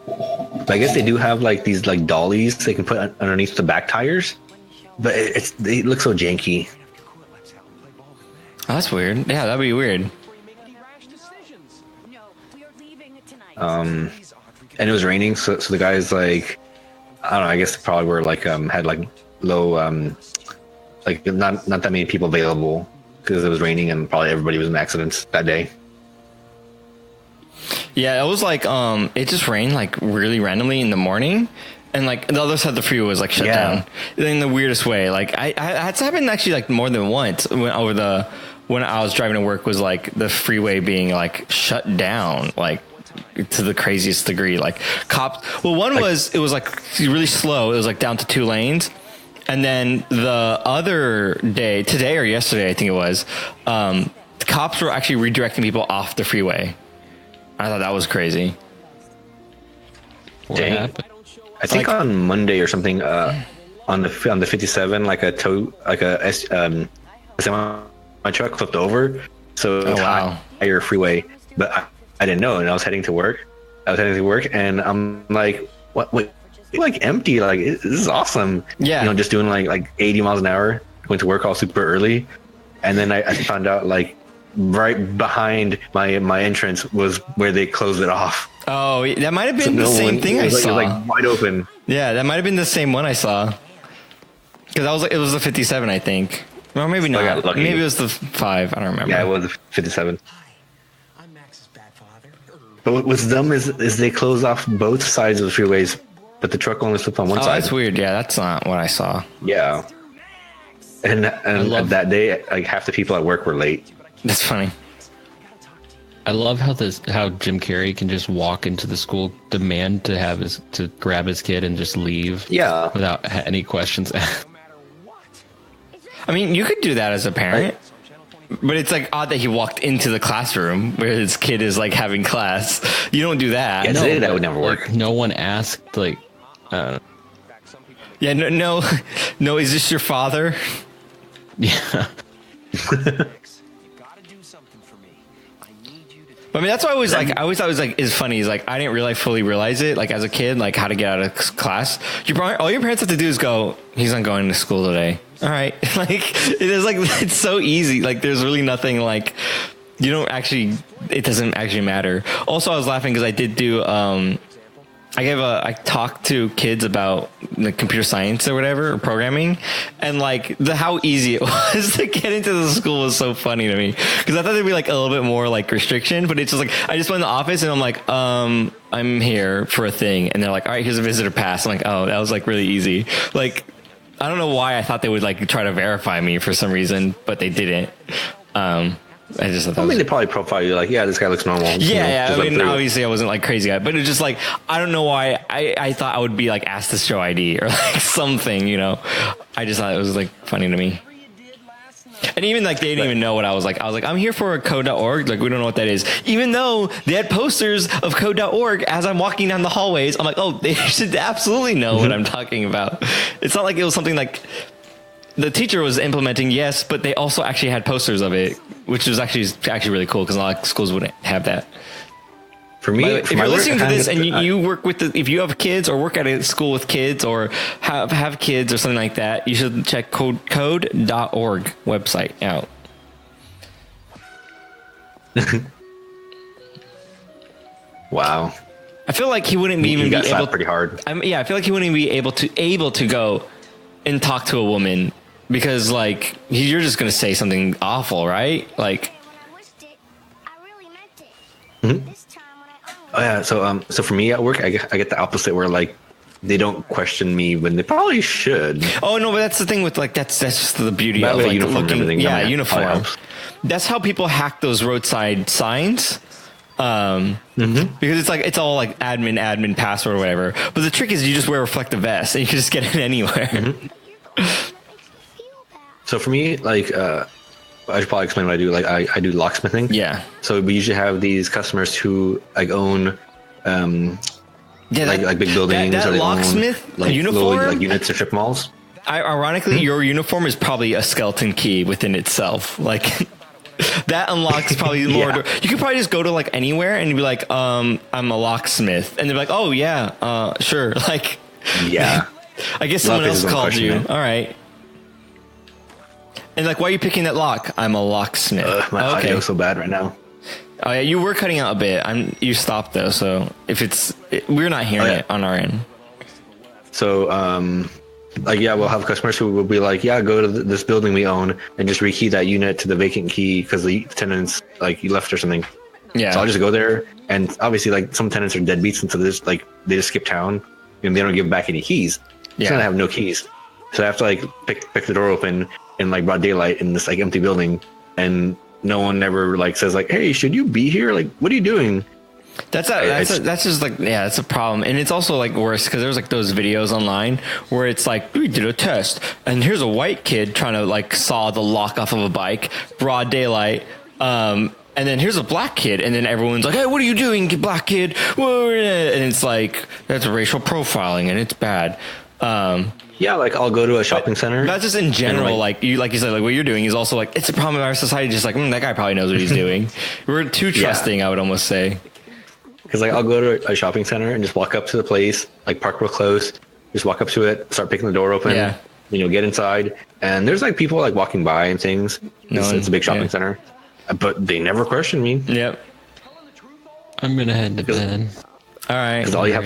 But I guess they do have like these like dollies they can put underneath the back tires. But they look so janky. Oh, that's weird. Yeah, that'd be weird. And it was raining, so the guys like, I don't know. I guess they probably were like had like low like not that many people available because it was raining and probably everybody was in accidents that day. Yeah, it was like it just rained like really randomly in the morning, and like the other side of the freeway was like shut down in the weirdest way. Like I had happened actually like more than once when I was driving to work was like the freeway being like shut down like to the craziest degree. Like cops. Well, one was it was like really slow. It was like down to 2 lanes. And then the other day, today or yesterday, I think it was, the cops were actually redirecting people off the freeway. I thought that was crazy. what Dang. happened? I think Like- on Monday or something, on the 57, like a semi truck flipped over, so it was wow. higher freeway. But I didn't know, and I was heading to work. And I'm like, what? Wait, like empty? Like this is awesome. Yeah. Just doing like 80 miles an hour, going to work all super early, and then I found out like right behind my entrance was where they closed it off. Oh, that might have been the same thing I it was saw. like wide open. Yeah, that might have been the same one I saw. Because I was like, it was the 57, I think. Or maybe I got not. lucky. Maybe it was the 5. I don't remember. Yeah, it was 57. I'm Max's bad father. But what's dumb is they close off both sides of the freeways, but the truck only slipped on one Oh, side. that's weird. Yeah, that's not what I saw. Yeah. And that day, like half the people at work were late. That's funny. I love how Jim Carrey can just walk into the school, demand to grab his kid and just leave. Yeah. Without any questions asked. I mean, you could do that as a parent, but it's like odd that he walked into the classroom where his kid is like having class. You don't do that. Yeah, No. today that would never work. Like, no one asked, like, Yeah, no. Is this your father? Yeah. I mean, that's why I always thought it was like is funny. Is like I didn't really fully realize it like as a kid, like how to get out of class. All your parents have to do is go. He's not going to school today. All right, like it is like it's so easy. Like there's really nothing like you don't actually. It doesn't actually matter. Also, I was laughing because I did do. I talked to kids about like computer science or whatever, or programming, and like how easy it was to get into the school was so funny to me because I thought there'd be like a little bit more like restriction, but it's just like I just went in the office and I'm like, I'm here for a thing, and they're like, all right, here's a visitor pass. I'm like, oh, that was like really easy. Like, I don't know why I thought they would like try to verify me for some reason, but they didn't. I just thought they probably profile you like, yeah, this guy looks normal. Yeah. I mean, like obviously I wasn't like crazy guy, but it's just like, I don't know why I thought I would be like asked to show ID or like something, you know. I just thought it was like funny to me. And even like they didn't even know what I was like. I was like, I'm here for code.org. Like, we don't know what that is. Even though they had posters of code.org as I'm walking down the hallways, I'm like, oh, they should absolutely know what I'm talking about. It's not like it was something like the teacher was implementing, yes, but they also actually had posters of it, which was actually really cool because a lot of schools wouldn't have that. For me, if you're listening to this and you work with if you have kids or work at a school with kids or have kids or something like that, you should check code.org website out. Wow. I feel like he wouldn't even be able. Pretty hard. I feel like he wouldn't be able to go and talk to a woman because like you're just gonna say something awful, right? Like. I wished it. I really meant it. This time when I Oh yeah, so for me at work, I get the opposite where like they don't question me when they probably should. Oh no, but that's the thing with like that's just the beauty But of like uniform and looking. everything, Yeah, yeah, uniform. helps. That's how people hack those roadside signs. Because it's like it's all like admin password or whatever. But the trick is you just wear a reflective vest and you can just get it anywhere. So for me, like I should probably explain what I do. Like I do locksmithing. Yeah. So we usually have these customers who like own like big buildings that or they locksmith own, like, uniform, little, like units or strip malls. Ironically, your uniform is probably a skeleton key within itself. Like that unlocks probably more. Yeah. You could probably just go to like anywhere and be like, I'm a locksmith, and they're like, oh yeah, sure. Like, Yeah. I guess someone else called you. It. All right. And like, why are you picking that lock? I'm a locksmith. My audio is so bad right now. Oh yeah, you were cutting out a bit. You stopped though, so if we're not hearing it on our end. So like yeah, we'll have customers who will be like, yeah, go to this building we own and just rekey that unit to the vacant key because the tenants like you left or something. Yeah. So I'll just go there, and obviously like some tenants are deadbeats, and so they just skip town and they don't give back any keys. Yeah. So I have no keys, so I have to like pick the door open in like broad daylight in this like empty building, and no one ever like says like, hey, should you be here? Like, what are you doing? That's just like, yeah, that's a problem. And it's also like worse because there's like those videos online where it's like, we did a test and here's a white kid trying to like saw the lock off of a bike, broad daylight. And then here's a black kid, and then everyone's like, hey, what are you doing, black kid? And it's like, that's racial profiling and it's bad. Yeah, like I'll go to a shopping center. That's just in general, like you said, like what you're doing is also like, it's a problem in our society. Just like, that guy probably knows what he's doing. We're too trusting, I would almost say. Because like I'll go to a shopping center and just walk up to the place, like park real close, just walk up to it, start picking the door open, get inside, and there's like people like walking by and things. It's a big shopping center, but they never question me. Yep. I'm gonna head to bed. All right. Because all you have.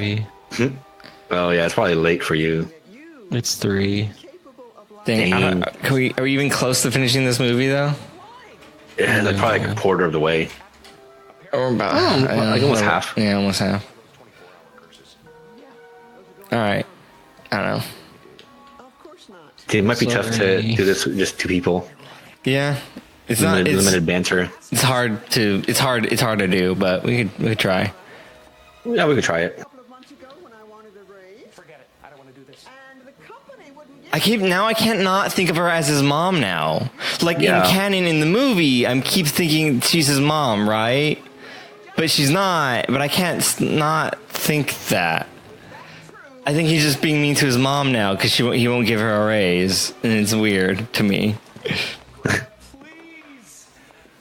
Oh yeah, it's probably late for you. It's 3. Dang. Are we even close to finishing this movie though? Yeah, like probably like a quarter of the way. Or about like almost half. Yeah, almost half. All right. I don't know. Of course not. It might be tough to do this with just 2 people. Yeah. It's not limited banter. It's hard to do, but we could try. Yeah, we could try it. I can't not think of her as his mom now. Like in canon in the movie, I keep thinking she's his mom, right? But she's not. But I can't not think that. I think he's just being mean to his mom now because he won't give her a raise, and it's weird to me. Please.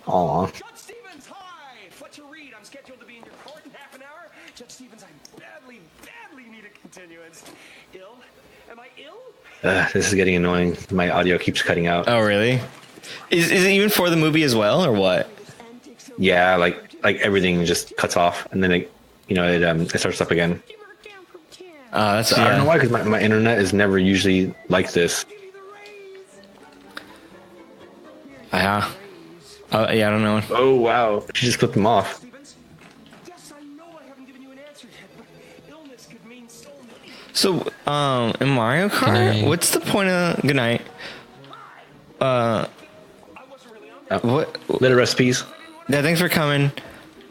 Aw. Judge Stevens, hi. Fletcher Reed, I'm scheduled to be in your court in half an hour. Judge Stevens, I badly need a continuance. Ill? Am I ill? This is getting annoying. My audio keeps cutting out. Oh, really? Is it even for the movie as well, or what? Yeah, like everything just cuts off, and then it starts up again. That's I don't know why, because my internet is never usually like this. Yeah. I don't know. Oh wow, she just clipped them off. Yes, I know I haven't given you an answer yet, but illness could mean so many. So, in Mario Kart, Night. what's the point of good night? What? Little recipes. Yeah, thanks for coming.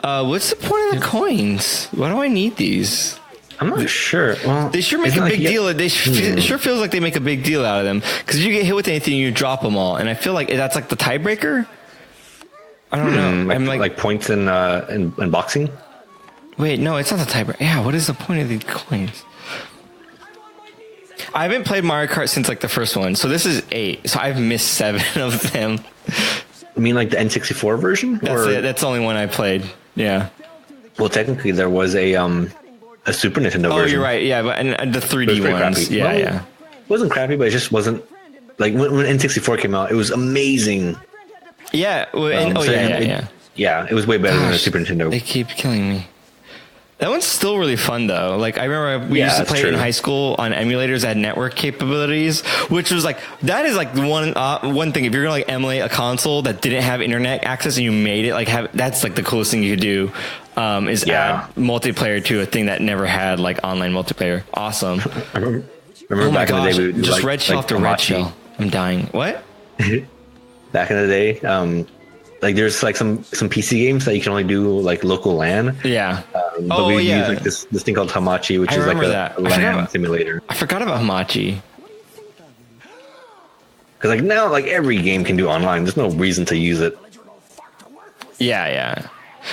What's the point of the coins? Why do I need these? I'm not sure. Well, They sure make a big deal. They sure feels like they make a big deal out of them because you get hit with anything, you drop them all, and I feel like that's like the tiebreaker. I don't know. I'm like points in boxing. Wait, no, it's not the tiebreaker. Yeah, what is the point of these coins? I haven't played Mario Kart since like the first one, so this is 8. So I've missed 7 of them. You mean like the N64 version? That's it. That's the only one I played. Yeah. Well, technically there was a Super Nintendo version. Oh, you're right. Yeah, but and the 3D ones. Crappy. Yeah, Well, yeah. It wasn't crappy, but it just wasn't like when N64 came out. It was amazing. Yeah. Well, yeah. Yeah, it was way better than the Gosh, Super Nintendo. They keep killing me. That one's still really fun though. Like I remember we used to play it in high school on emulators that had network capabilities, which was like that is like one thing. If you're gonna like emulate a console that didn't have internet access and you made it like have that's like the coolest thing you could do. Is add multiplayer to a thing that never had like online multiplayer. Awesome. I remember back in the day, we would just like, red shell like after red Hamachi. shell. I'm dying. What? Back in the day, like there's like some PC games that you can only do like local LAN. Yeah. But we use like this thing called Hamachi, which is like a LAN simulator. I forgot about Hamachi. Because like now, like every game can do online. There's no reason to use it. Yeah.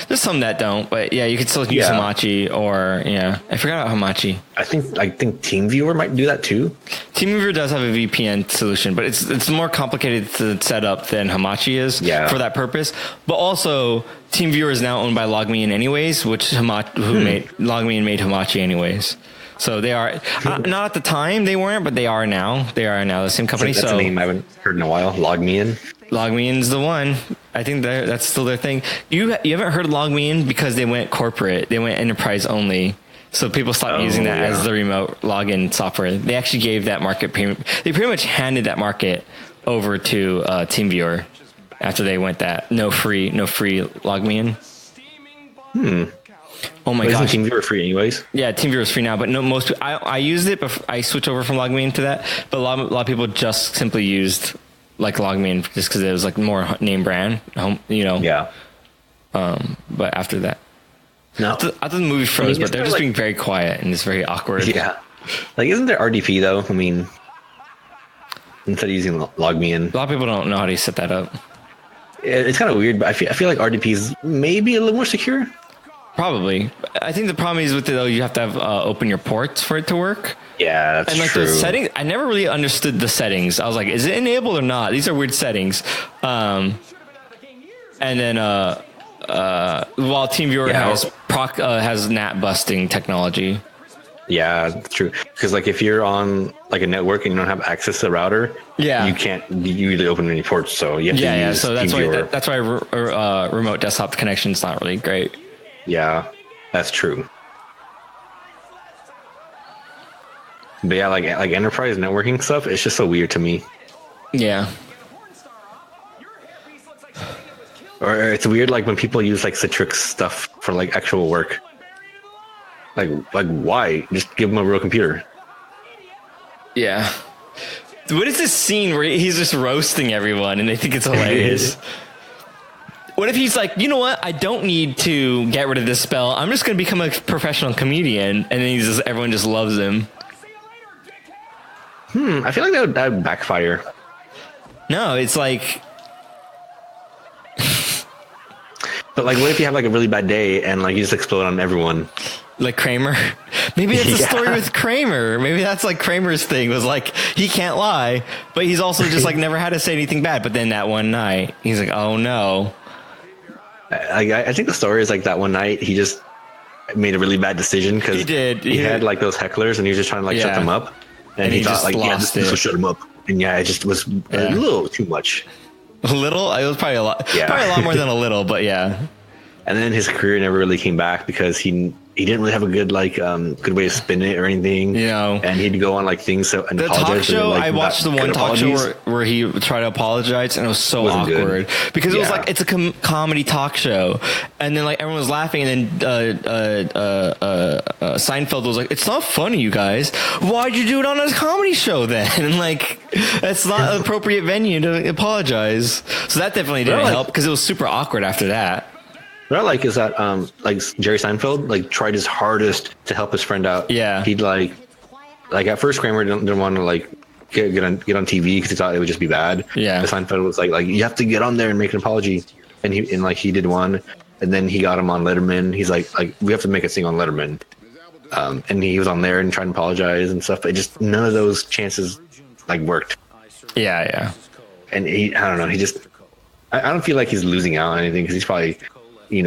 There's some that don't, but yeah, you could still use Hamachi or I forgot about Hamachi. I think TeamViewer might do that too. TeamViewer does have a VPN solution, but it's more complicated to set up than Hamachi is for that purpose. But also, TeamViewer is now owned by LogMeIn anyways, which LogMeIn made Hamachi anyways. So they are not at the time they weren't, but they are now. They are now the same company. That's a name I haven't heard in a while. LogMeIn. LogMeIn's the one. I think that's still their thing. You haven't heard of LogMeIn because they went corporate. They went enterprise only. So people stopped using that as the remote login software. They actually gave that market payment. They pretty much handed that market over to TeamViewer after they went that no free LogMeIn. Oh my gosh. Isn't TeamViewer free anyways? Yeah, TeamViewer is free now, but most I used it, but I switched over from LogMeIn to that. But a lot of people just simply used like LogMeIn just because it was like more name brand, Yeah. But after that, I thought the movie froze, but they're just being very quiet and it's very awkward. Yeah. Like, isn't there RDP though? I mean, instead of using LogMeIn, a lot of people don't know how to set that up. It's kind of weird, but I feel like RDP is maybe a little more secure. Probably. I think the problem is with it though, you have to have open your ports for it to work. Yeah, that's true. And like the settings, I never really understood the settings. I was like, is it enabled or not? These are weird settings. And then while TeamViewer has NAT busting technology. Yeah, that's true. Because like if you're on like a network and you don't have access to the router, you can't usually open any ports. So you have to use so that's TeamViewer. that's why remote desktop connection is not really great. Yeah, that's true. But yeah, like enterprise networking stuff, it's just so weird to me. Yeah. Or it's weird like when people use like Citrix stuff for like actual work. Like why? Just give them a real computer. Yeah. What is this scene where he's just roasting everyone and they think it's hilarious? What if he's like, you know what? I don't need to get rid of this spell. I'm just going to become a professional comedian. And then everyone just loves him. I feel like that would backfire. No, it's like... But like, what if you have like a really bad day and like you just explode on everyone? Like Kramer. Maybe it's a story with Kramer. Maybe that's like Kramer's thing was like, he can't lie, but he's also just like never had to say anything bad. But then that one night, he's like, oh no. I think the story is like that one night he just made a really bad decision because he had like those hecklers and he was just trying to like shut them up. And he thought like, this will shut him up. And it just was a little too much. A little? It was probably a lot. Yeah. Probably a lot more than a little, but yeah. And then his career never really came back because he didn't really have a good good way to spin it or anything. You know, and he'd go on like things and the talk show. I watched the one talk show where he tried to apologize, and it was so awkward because it was like it's a comedy talk show, and then like everyone was laughing, and then Seinfeld was like, "It's not funny, you guys. Why'd you do it on a comedy show then?" And like, that's not an appropriate venue to apologize. So that definitely didn't help because it was super awkward after that. What I like is that like Jerry Seinfeld like tried his hardest to help his friend out. Yeah, he'd like at first Kramer didn't want to like get on TV because he thought it would just be bad. Yeah, but Seinfeld was like you have to get on there and make an apology, and he did one, and then he got him on Letterman. He's like we have to make a thing on Letterman, and he was on there and trying to apologize and stuff, but just none of those chances like worked. Yeah, and I don't know, he just I don't feel like he's losing out on anything because he's probably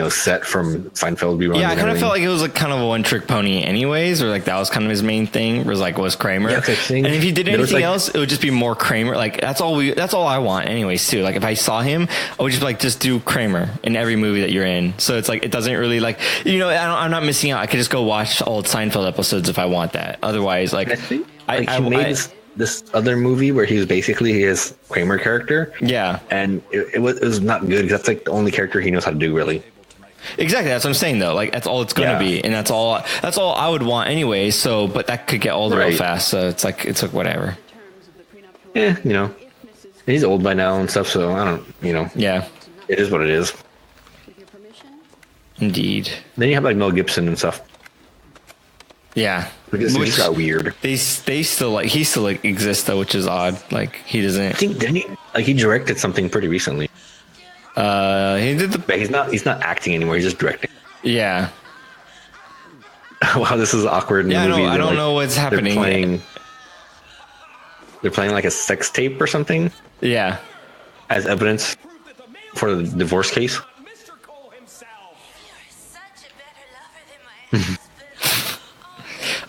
set from Seinfeld reruns. Yeah, I kind of felt like it was like kind of a one-trick pony anyways, or like that was kind of his main thing, was Kramer. Yeah, and if he did anything else, it would just be more Kramer. Like that's all I want anyways too. Like if I saw him, I would just do Kramer in every movie that you're in. So it's like it doesn't really like I'm not missing out. I could just go watch old Seinfeld episodes if I want that. Otherwise, like I made this other movie where he was basically his Kramer character. Yeah, and it was not good because that's like the only character he knows how to do really. Exactly, that's what I'm saying though. Like that's all it's going to be, and that's all I would want anyway. So, but that could get old real fast. So it's like whatever. Yeah, he's old by now and stuff. So I don't, Yeah, it is what it is. Indeed. Then you have like Mel Gibson and stuff. Yeah, which got weird. They still like he still like exists though, which is odd. Like he doesn't. I think he directed something pretty recently. He did but he's not acting anymore. He's just directing. Yeah. Wow, this is awkward. In the movie. I don't know what's happening. They're playing like a sex tape or something. Yeah. As evidence for the divorce case.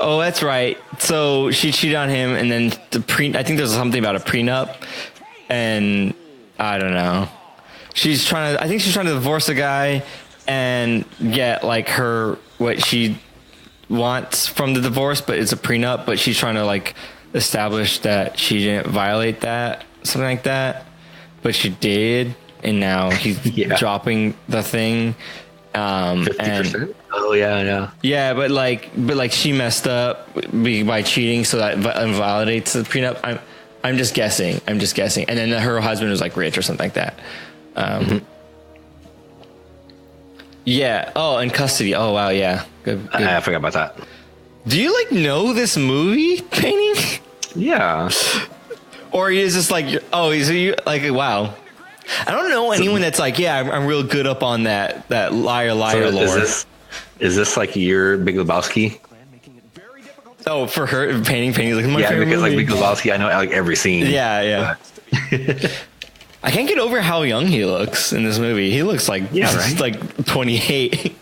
Oh, that's right. So she cheated on him, and then I think there's something about a prenup, and I don't know. I think she's trying to divorce a guy and get like what she wants from the divorce, but it's a prenup, but she's trying to like establish that she didn't violate that, something like that, but she did, and now he's dropping the thing. 50%? Oh yeah, but she messed up by cheating, so that invalidates the prenup. I'm just guessing, and then her husband was like rich or something like that. Yeah. Oh, in custody. Oh wow. Yeah. Good. I forgot about that. Do you know this movie painting? Yeah. Or is this like, oh, is you like, wow. I don't know anyone that's like, yeah, I'm real good up on that liar lore. Is this like your Big Lebowski? Oh, for her painting like my favorite because movie. Like Big Lebowski, I know like every scene. Yeah. I can't get over how young he looks in this movie. He looks like like 28.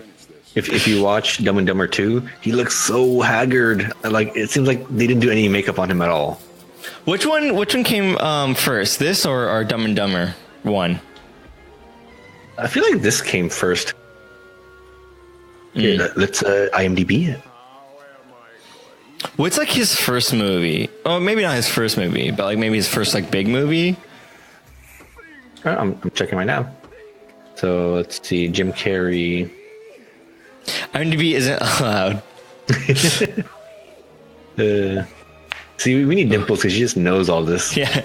If you watch Dumb and Dumber 2, he looks so haggard. Like it seems like they didn't do any makeup on him at all. Which one came first? This or Dumb and Dumber 1? I feel like this came first. Okay, let's IMDb it. What's like his first movie? Oh, maybe not his first movie, but like maybe his first like big movie. I'm checking right now. So let's see, Jim Carrey. IMDb isn't allowed. See, we need Dimples because she just knows all this. Yeah.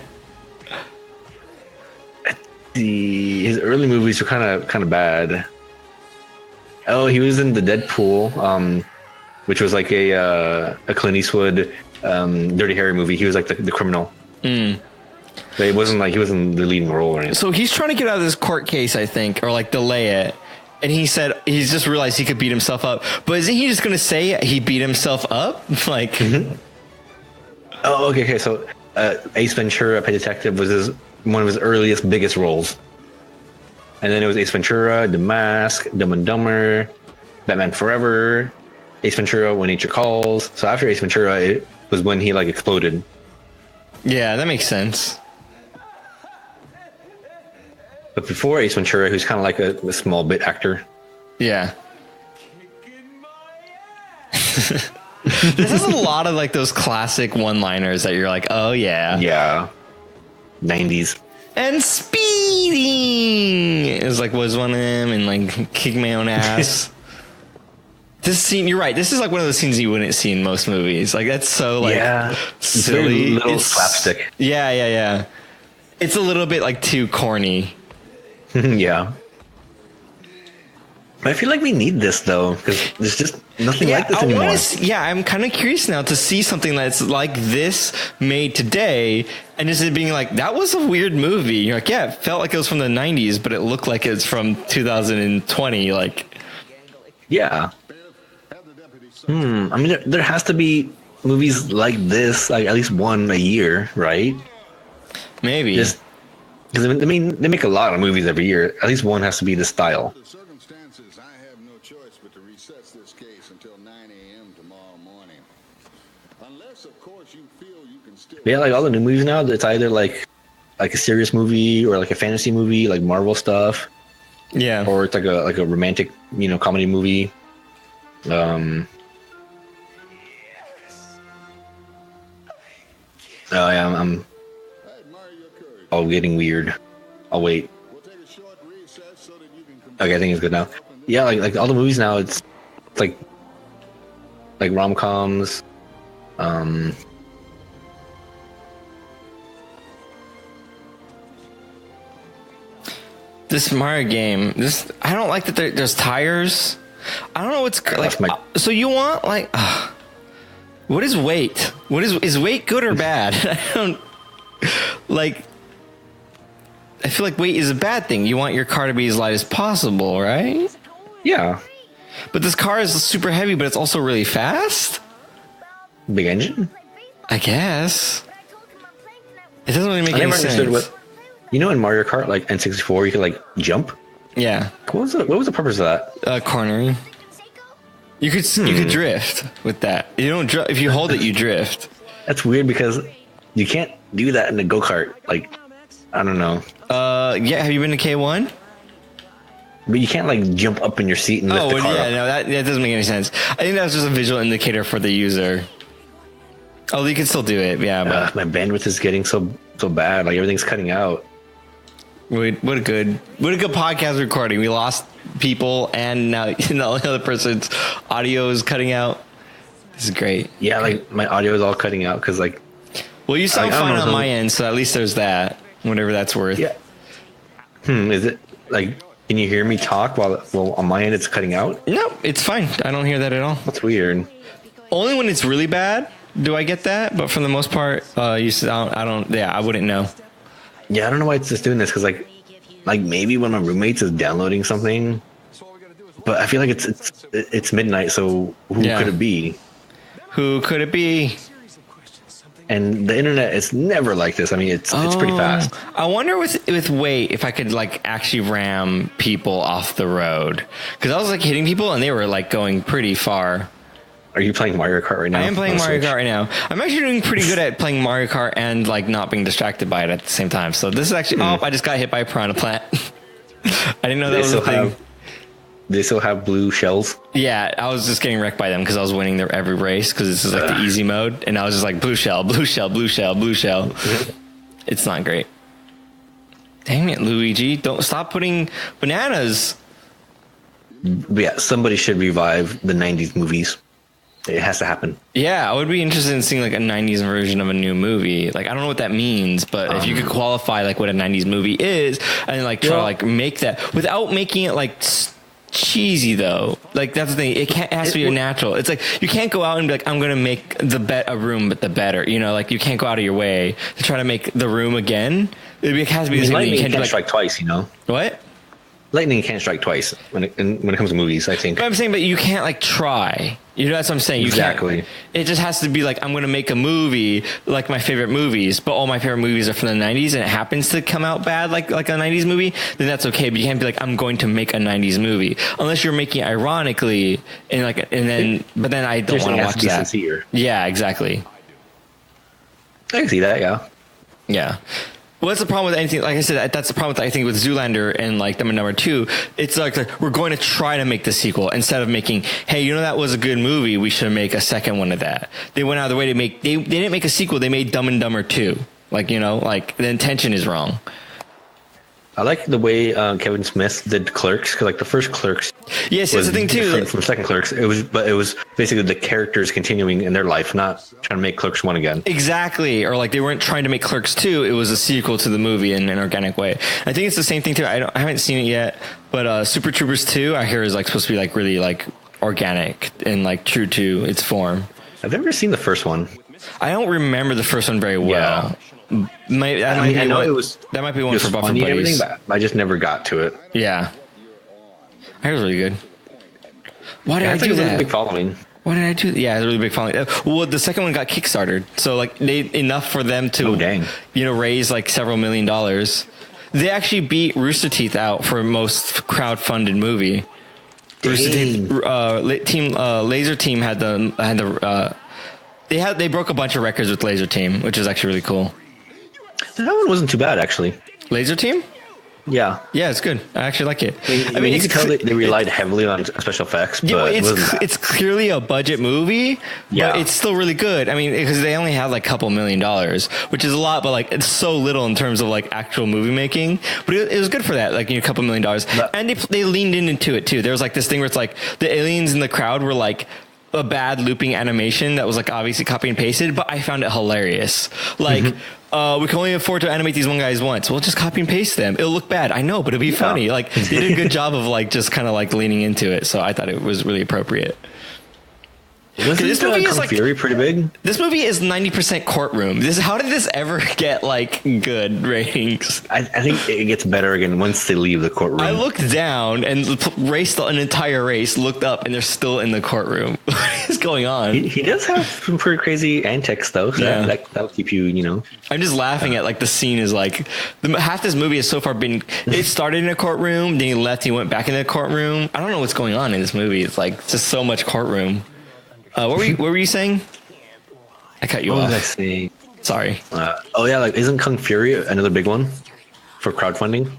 His early movies were kind of bad. Oh, he was in the Deadpool, which was like a Clint Eastwood Dirty Harry movie. He was like the criminal. But it wasn't like he wasn't the leading role or anything. So he's trying to get out of this court case, I think, or like delay it. And he said he's just realized he could beat himself up. But isn't he just going to say he beat himself up? Like, Oh, okay. So Ace Ventura, Pet Detective, was one of his earliest, biggest roles. And then it was Ace Ventura, The Mask, Dumb and Dumber, Batman Forever, Ace Ventura, When Nature Calls. So after Ace Ventura, it was when he like exploded. yeah, that makes sense. But before Ace Ventura, he was kind of like a small bit actor. Yeah. This has a lot of like those classic one-liners that you're like, oh yeah. Yeah. 90s. And speeding is like was one of them, and like kick my own ass. This scene, you're right. This is like one of those scenes you wouldn't see in most movies. Like that's so like silly. It's very little slapstick. Yeah. It's a little bit like too corny. Yeah. But I feel like we need this though, because there's just nothing like this anymore. I'm kind of curious now to see something that's like this made today, and just it being like, that was a weird movie. You're like, yeah, it felt like it was from the 90s, but it looked like it's from 2020. Like, yeah. I mean, there has to be movies like this, like at least one a year, right? Maybe. Just because I mean, they make a lot of movies every year. At least one has to be the style. The circumstances, I have no choice but to recess this case until 9 a.m. tomorrow morning. Unless, of course, you feel you can still... Yeah, like all the new movies now, it's either like a serious movie or like a fantasy movie, like Marvel stuff. Yeah. Or it's like a romantic, comedy movie. Oh yeah, I'm all getting weird. I'll wait. Okay, I think it's good now. Yeah, like all the movies now, it's like rom-coms. This Mario game, I don't like that there's tires. I don't know what's like. So you want like, what is weight? Is weight good or bad? I don't like. I feel like weight is a bad thing. You want your car to be as light as possible, right? Yeah. But this car is super heavy, but it's also really fast. Big engine? I guess. It doesn't really make any sense. In Mario Kart, like N64, you could like jump. Yeah. What was the purpose of that? Cornering. You could drift with that. You don't if you hold it, you drift. That's weird because you can't do that in a go-kart. Like, I don't know. Yeah. Have you been to K1? But you can't like jump up in your seat and lift the car up. No, that doesn't make any sense. I think that's just a visual indicator for the user. Oh, you can still do it. Yeah, but my bandwidth is getting so bad. Like everything's cutting out. What a good podcast recording. We lost people, and now the other person's audio is cutting out. This is great. Yeah, like my audio is all cutting out because like. Well, you sound fine on my end, so at least there's that. Whatever that's worth. Yeah. Is it like? Can you hear me talk while on my end it's cutting out? No, it's fine. I don't hear that at all. That's weird. Only when it's really bad do I get that, but for the most part, you sound. I don't. Yeah, I wouldn't know. Yeah, I don't know why it's just doing this because like maybe one of my roommates is downloading something, but I feel like it's midnight, so who could it be? Who could it be? And the internet is never like this. I mean, it's pretty fast. I wonder with weight if I could like actually ram people off the road, because I was like hitting people and they were like going pretty far. Are you playing Mario Kart right now? I am playing Mario Kart right now. I'm actually doing pretty good at playing Mario Kart and like not being distracted by it at the same time. So this is actually. Oh, I just got hit by a piranha plant. I didn't know that was a thing. They still have blue shells? Yeah, I was just getting wrecked by them because I was winning their every race because this is like the easy mode, and I was just like blue shell, blue shell, blue shell, blue shell. It's not great. Dang it, Luigi! Don't stop putting bananas. But yeah, somebody should revive the '90s movies. It has to happen. Yeah, I would be interested in seeing like a 90s version of a new movie. Like, I don't know what that means, but if you could qualify like what a 90s movie is and like try to like make that without making it like cheesy though. Like that's the thing. It has to be natural. It's like you can't go out and be like, I'm going to make a room, but the better, like you can't go out of your way to try to make the room again. It has to be the same thing. You can't strike twice, What? lightning can't strike twice when it comes to movies, I think. But I'm saying, but you can't like try. You know, that's what I'm saying. You Exactly. can't. It just has to be like, I'm going to make a movie like my favorite movies, but all my favorite movies are from the 90s, and it happens to come out bad like a 90s movie. Then that's okay. But you can't be like, I'm going to make a 90s movie unless you're making it ironically and but then I don't want to watch that. Sincere. Yeah, exactly. I can see that. Yeah. Yeah. Well, that's the problem with anything. Like I said, that's the problem with, I think, with Zoolander and like number 2. It's like we're going to try to make the sequel instead of making, hey, you know, that was a good movie, we should make a second one of that. They went out of the way to make, they didn't make a sequel, they made Dumb and Dumber 2. Like, you know, like the intention is wrong. I like the way Kevin Smith did Clerks, because like the first Clerks, yes, that's the thing too. From second Clerks, it was basically the characters continuing in their life, not trying to make Clerks 1 again. Exactly, or like they weren't trying to make Clerks 2. It was a sequel to the movie in an organic way. I think it's the same thing too. I haven't seen it yet, but Super Troopers 2, I hear, is like supposed to be like really like organic and like true to its form. I've never seen the first one. I don't remember the first one very well. Yeah. That might be one for Buffer Buddies. But I just never got to it. Yeah, I heard it was really good. Why did I do that? A big following. Why did I do that? Yeah, it's a really big following. Well, the second one got kickstarted, so like enough for them to raise like several $1 million. They actually beat Rooster Teeth out for most crowd-funded movie. Rooster Teeth, Laser Team had the they broke a bunch of records with Laser Team, which is actually really cool. That one wasn't too bad, actually. Laser Team? Yeah. Yeah, it's good. I actually like it. I mean, you can tell they relied heavily on special effects, but it's clearly a budget movie, but it's still really good. I mean, because they only had like a couple $1 million, which is a lot, but like it's so little in terms of like actual movie making. But it was good for that, like, you know, a couple $1 million. And they leaned into it too. There was like this thing where it's like the aliens in the crowd were like a bad looping animation that was like obviously copy and pasted, but I found it hilarious. Like, we can only afford to animate these one guys once. We'll just copy and paste them. It'll look bad, I know, but it'll be funny. Like, they did a good job of like just kind of like leaning into it. So I thought it was really appropriate. This movie is like Fury pretty big. This movie is 90% courtroom. How did this ever get like good ratings? I think it gets better again once they leave the courtroom. I looked down and an entire race looked up, and they're still in the courtroom. What is going on? He does have some pretty crazy antics though. So that'll keep you, you know. I'm just laughing at like the scene is like half this movie has so far been. It started in a courtroom, then he left, he went back in the courtroom. I don't know what's going on in this movie. It's like just so much courtroom. What were you saying? I cut you off. What was I saying? Sorry. Like isn't Kung Fury another big one for crowdfunding?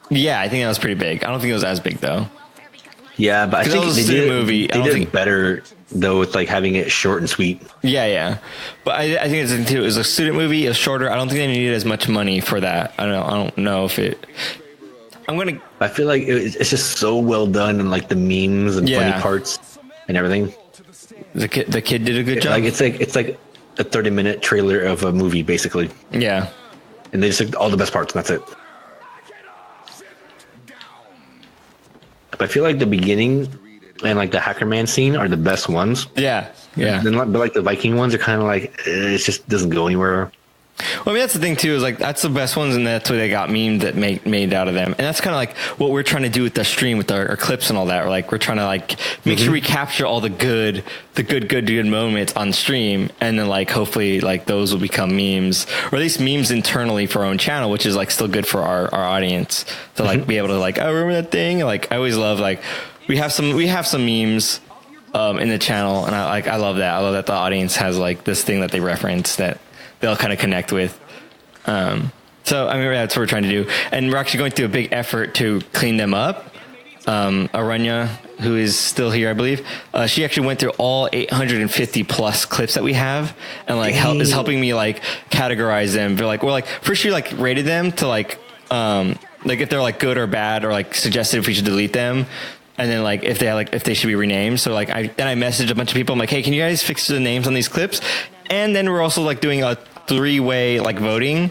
Yeah, I think that was pretty big. I don't think it was as big though. Yeah, but I think they did better though with like having it short and sweet. Yeah. But I think it was a student movie. It was shorter. I don't think they needed as much money for that. I don't know if it. I feel like it's just so well done, and like the memes and funny parts and everything. The kid did a good job. Like it's like a 30-minute trailer of a movie basically. Yeah. And they just took all the best parts and that's it. But I feel like the beginning and like the Hacker Man scene are the best ones. Yeah. But like the Viking ones are kind of like it just doesn't go anywhere. Well, I mean, that's the thing too, is like that's the best ones, and that's what they got memed that made out of them. And that's kind of like what we're trying to do with the stream, with our clips and all that. We're trying to like make sure we capture all the good moments on stream, and then like hopefully like those will become memes, or at least memes internally for our own channel, which is like still good for our audience to like be able to like, oh, remember that thing? Like I always love like we have some memes in the channel, and I love that. I love that the audience has like this thing that they reference that they'll kind of connect with. So I mean, that's what we're trying to do. And we're actually going through a big effort to clean them up. Aranya, who is still here, I believe, she actually went through all 850 plus clips that we have, and like is helping me like categorize them. First she like rated them to like if they're like good or bad, or like suggested if we should delete them. And then like if they should be renamed. So like I messaged a bunch of people. I'm like, hey, can you guys fix the names on these clips? And then we're also like doing a 3-way like voting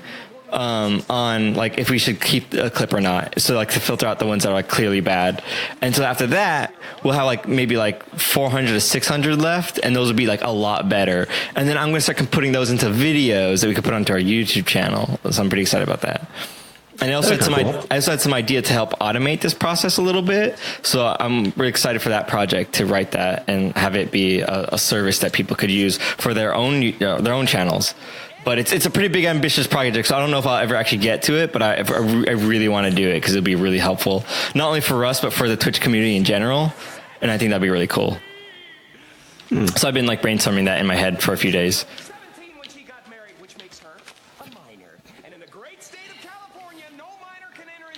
on like if we should keep a clip or not. So like to filter out the ones that are like clearly bad. And so after that, we'll have like maybe like 400 to 600 left, and those will be like a lot better. And then I'm going to start putting those into videos that we could put onto our YouTube channel. So I'm pretty excited about that. And I also had some idea to help automate this process a little bit. So I'm really excited for that project, to write that and have it be a service that people could use for their own channels. But it's a pretty big, ambitious project, so I don't know if I'll ever actually get to it, but I really want to do it because it'll be really helpful, not only for us, but for the Twitch community in general. And I think that'd be really cool. So I've been like brainstorming that in my head for a few days.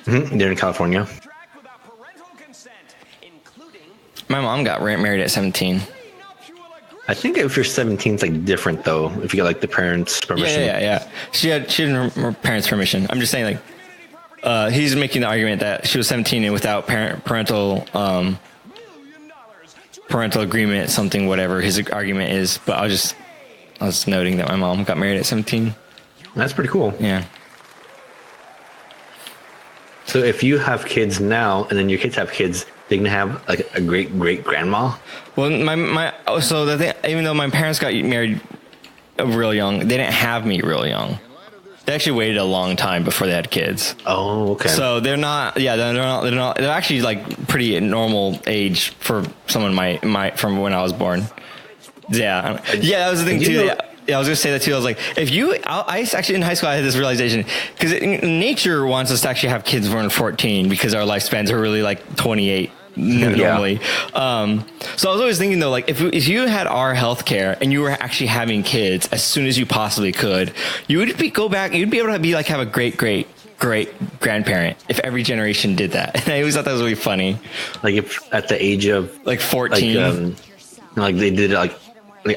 They're in California. My mom got married at 17. I think if you're 17, it's like different though. If you get like the parents' permission. Yeah. She had her parents' permission. I'm just saying, like, he's making the argument that she was 17 and without parental agreement, something, whatever his argument is. But I was noting that my mom got married at 17. That's pretty cool. Yeah. So if you have kids now, and then your kids have kids, they can have like a great grandma. Well, so the thing, even though my parents got married real young, they didn't have me real young. They actually waited a long time before they had kids. Oh, okay. So they're actually like pretty normal age for someone from when I was born. Yeah, that was the thing too. Yeah, I was gonna say that too. I was like, I actually in high school I had this realization because nature wants us to actually have kids when we're 14 because our lifespans are really like 28 normally. So I was always thinking though, like if you had our healthcare and you were actually having kids as soon as you possibly could, you'd be able to be like have a great grandparent if every generation did that. And I always thought that was really funny. Like if at the age of like 14, like they did it like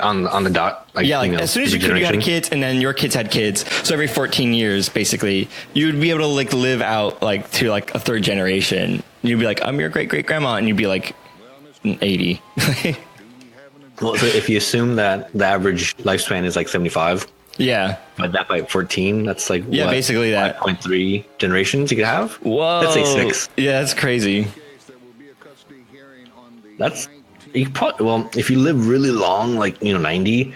on the dot. Like, as soon as you had kids and then your kids had kids. So every 14 years, basically, you would be able to like live out like to like a third generation. You'd be like, I'm your great grandma, and you'd be like 80. Well, so if you assume that the average lifespan is like 75. Yeah. But that by 14, that's like basically that 5.3 generations you could have. Whoa. Let's say 6. Yeah, that's crazy. That's you probably, well, if you live really long, like 90, you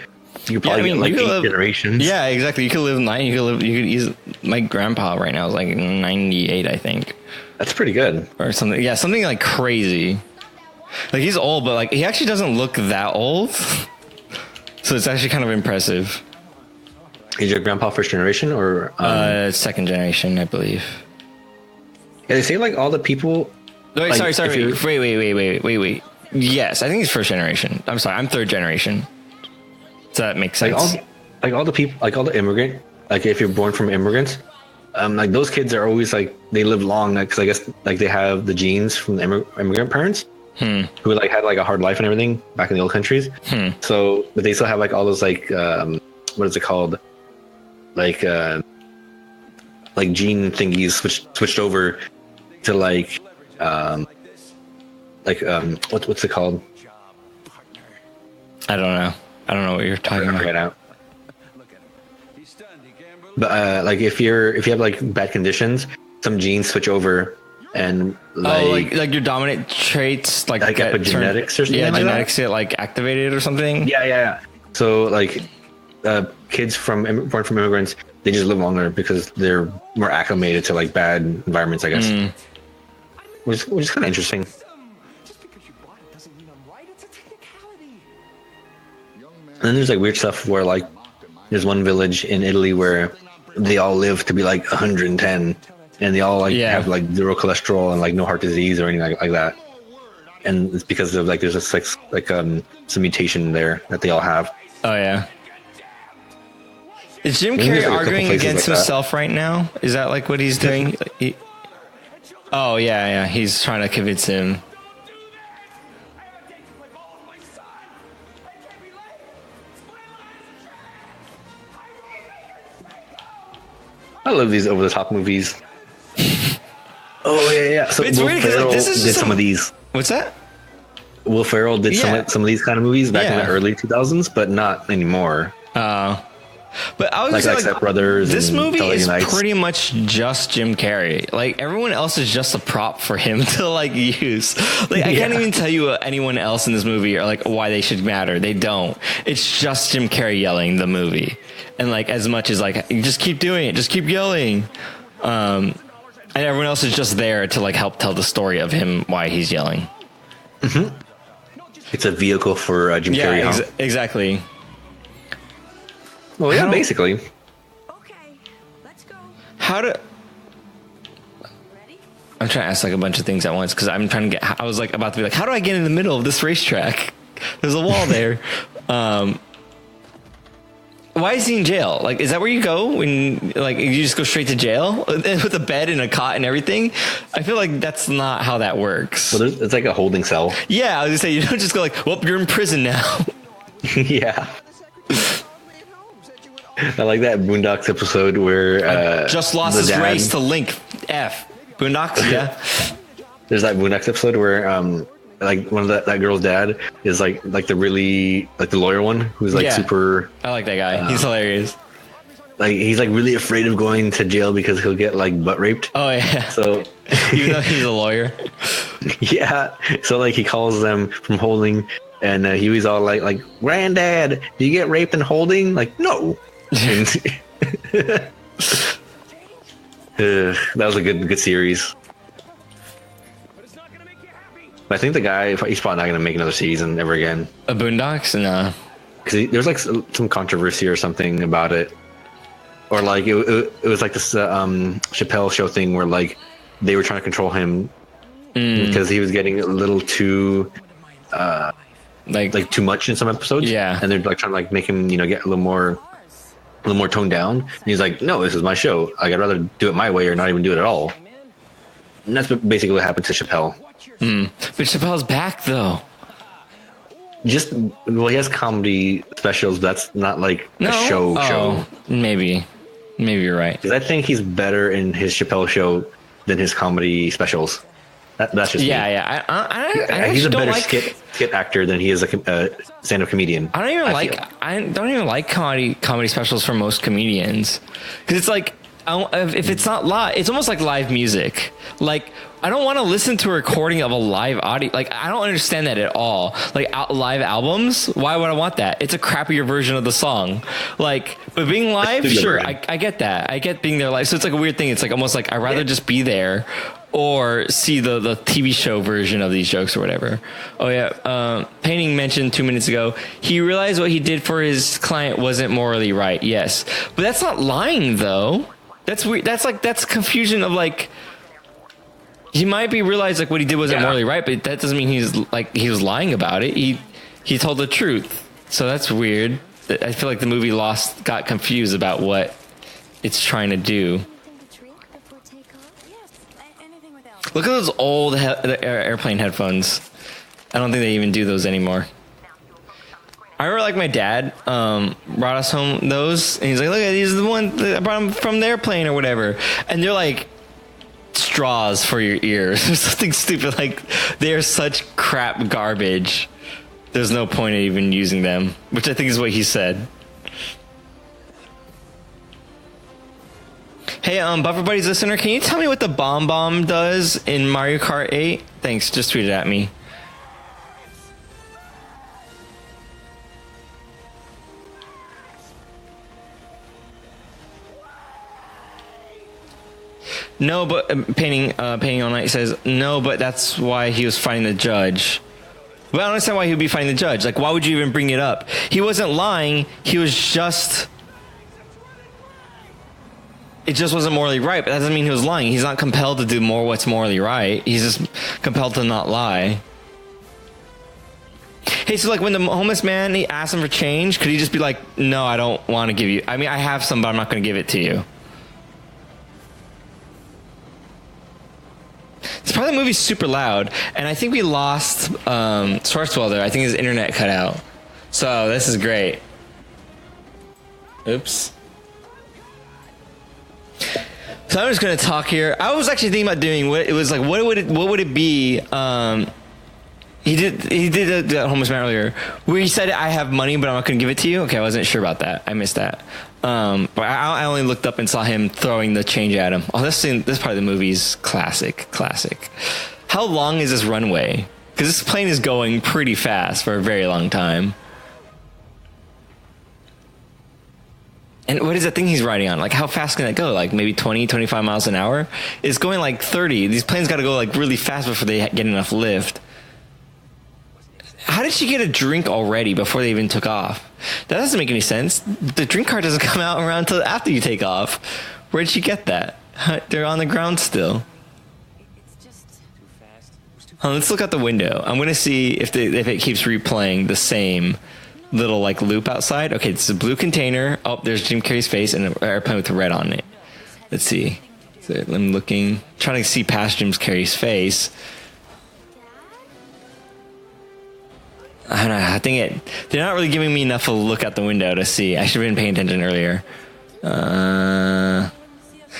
could probably get like 8 generations. Yeah, exactly. You could live 9. You could use my grandpa right now is like 98, I think. That's pretty good. Or something. Yeah, something like crazy. Like he's old, but like he actually doesn't look that old. So it's actually kind of impressive. Is your grandpa first generation or second generation, I believe? Yeah, they say like all the people. Wait, like, sorry. Wait. Yes, I think he's first generation. I'm sorry, I'm third generation. Does that make sense? Like all the people, like all the immigrant, like if you're born from immigrants, like those kids are always like they live long because I guess like they have the genes from the immigrant parents who like had like a hard life and everything back in the old countries. So, but they still have like all those like what is it called? Like gene thingies switched over to like what's it called? I don't know what you're talking about right now. But like if you have like bad conditions, some genes switch over and like like your dominant traits like epigenetics or something. Yeah, like genetics get like activated or something. Yeah. So like kids born from immigrants, they just live longer because they're more acclimated to like bad environments, I guess. Which is kind of interesting. And then there's like weird stuff where like there's one village in Italy where they all live to be like 110 and they all like have like zero cholesterol and like no heart disease or anything like that. And it's because of like there's just like some mutation there that they all have. Oh yeah. Is Jim Carrey arguing against himself right now? Is that like what he's doing? Oh yeah. He's trying to convince him. I love these over the top movies. Oh yeah. So it's Will weird Ferrell like, this is did some of these. What's that? Will Ferrell did some of these kind of movies back in the early 2000s, but not anymore. But I was like Step Brothers. This movie is pretty much just Jim Carrey. Like everyone else is just a prop for him to like use. Like I can't even tell you anyone else in this movie or like why they should matter. They don't. It's just Jim Carrey yelling the movie, and like as much as like just keep doing it, just keep yelling. And everyone else is just there to like help tell the story of him, why he's yelling. Mm-hmm. It's a vehicle for Jim Carrey. Yeah, exactly. Well, yeah, basically. Okay, let's go. How do... I'm trying to ask like a bunch of things at once because I'm trying to get... I was like about to be like, how do I get in the middle of this racetrack? There's a wall there. Why is he in jail? Like, is that where you go when, like, you just go straight to jail with a bed and a cot and everything? I feel like that's not how that works. Well, it's like a holding cell. Yeah, I was gonna say, you don't just go like, well, you're in prison now. Yeah. I like that Boondocks episode where just lost his race to Link F. Boondocks, yeah. There's that Boondocks episode where like one of that girl's dad is like the really like the lawyer one who's like super. I like that guy. He's hilarious. Like he's like really afraid of going to jail because he'll get like butt raped. Oh yeah. So even though he's a lawyer. Yeah. So like he calls them from holding, and he was all like, "Granddad, do you get raped in holding?" Like, no. That was a good series. I think the guy, he's probably not going to make another season ever again. A Boondocks? No. Because there's like some controversy or something about it. Or like it was like this Chappelle show thing where like they were trying to control him because he was getting a little too like too much in some episodes. Yeah. And they're like trying to like make him, get a little more toned down. And he's like, no, this is my show. Like, I'd rather do it my way or not even do it at all. And that's basically what happened to Chappelle. But Chappelle's back though. Well, he has comedy specials. That's not like a show. Maybe you're right. Because I think he's better in his Chappelle show than his comedy specials. That's just me. He's a better skit actor than he is a stand-up comedian. I don't even like comedy specials for most comedians because it's like if it's not live, it's almost like live music. Like I don't want to listen to a recording of a live audio. Like I don't understand that at all. Like live albums, why would I want that? It's a crappier version of the song. Like, but being live, sure, I get that. I get being there live. So it's like a weird thing. It's like almost like I'd rather just be there or see the TV show version of these jokes or whatever. Oh yeah, Painting mentioned 2 minutes ago, he realized what he did for his client wasn't morally right. Yes, but that's not lying though. That's weird. That's confusion of like. He might be realized like what he did wasn't morally right, but that doesn't mean he was lying about it. He told the truth. So that's weird. I feel like the movie got confused about what it's trying to do. Look at those old airplane headphones. I don't think they even do those anymore. I remember like my dad brought us home those, and he's like, look, these are the ones that I brought them from the airplane or whatever. And they're like straws for your ears or something stupid. Like they're such crap garbage. There's no point in even using them, which I think is what he said. Hey, Buffer Buddies listener, can you tell me what the bomb does in Mario Kart 8? Thanks, just tweet it at me. No, but Paintingallnight says no, but that's why he was fighting the judge. But I don't understand why he would be fighting the judge. Like, why would you even bring it up? He wasn't lying. He was just. It just wasn't morally right, but that doesn't mean he was lying. He's not compelled to do what's morally right. He's just compelled to not lie. Hey, so like when the homeless man, he asked him for change, could he just be like, no, I don't want to give you. I mean, I have some, but I'm not going to give it to you. It's probably the movie's super loud, and I think we lost Swartzwelder. I think his internet cut out. So this is great. Oops. So I'm just gonna talk here. I was actually thinking about doing what it was like. What would it be? He did that homeless man earlier, where he said, "I have money, but I'm not gonna give it to you." Okay, I wasn't sure about that. I missed that. But I only looked up and saw him throwing the change at him. Oh, this part of the movie's classic. How long is this runway? Because this plane is going pretty fast for a very long time. And what is that thing he's riding on? Like, how fast can that go? Like, maybe 20, 25 miles an hour? It's going like 30. These planes got to go like really fast before they get enough lift. How did she get a drink already before they even took off? That doesn't make any sense. The drink cart doesn't come out around until after you take off. Where'd she get that? They're on the ground still. Let's look out the window. I'm going to see if it keeps replaying the same little like loop outside. Okay, it's a blue container. Oh, there's Jim Carrey's face and an airplane with the red on it. Let's see. So I'm looking, trying to see past Jim Carrey's face. I don't know. I think they're not really giving me enough of a look out the window to see. I should have been paying attention earlier.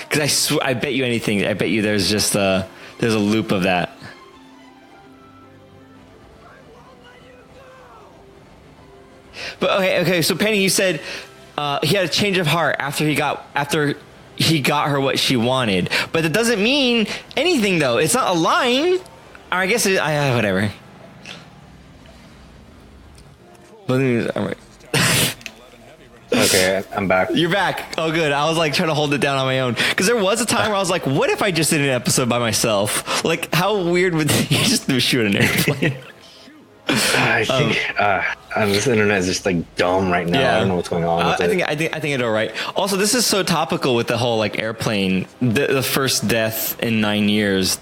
Because I bet you anything. I bet you there's just there's a loop of that. But okay. So Penny, you said he had a change of heart after he got her what she wanted, but that doesn't mean anything though. It's not a line. Or I guess whatever. All right. Okay, I'm back. You're back. Oh, good. I was like trying to hold it down on my own because there was a time where I was like, "What if I just did an episode by myself? Like, how weird would you just shoot an airplane?" I think this internet is just like dumb right now. Yeah. I don't know what's going on. I think it's all right. Also, this is so topical with the whole like airplane, the first death in 9 years.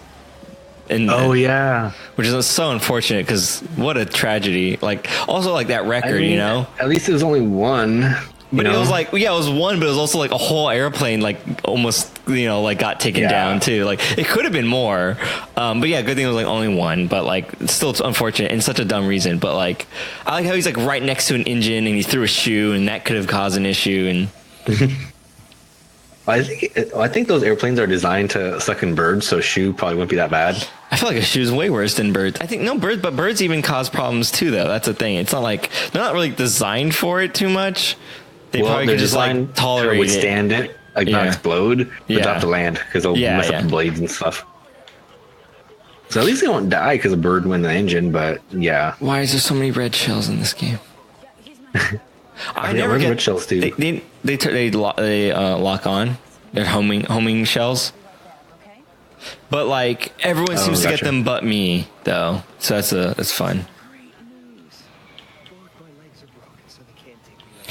Yeah, which is so unfortunate because what a tragedy. Like, also like that record, you know. At least it was only one. But it was like, it was one, but it was also like a whole airplane, like almost, like got taken down too. Like it could have been more. But yeah, good thing it was like only one, but like still it's unfortunate and such a dumb reason. But like, I like how he's like right next to an engine and he threw a shoe and that could have caused an issue. And I think those airplanes are designed to suck in birds, so a shoe probably wouldn't be that bad. I feel like a shoe is way worse than birds. I think birds even cause problems too, though. That's the thing. It's not like they're not really designed for it too much. They probably could just like tolerate to withstand it, like not explode, but not have to land because they'll mess up the blades and stuff. So at least they won't die because a bird went in the engine. But yeah, why is there so many red shells in this game? I never get red shells too. They lock on. They're homing shells. But like everyone seems to get them, but me though. So that's fun.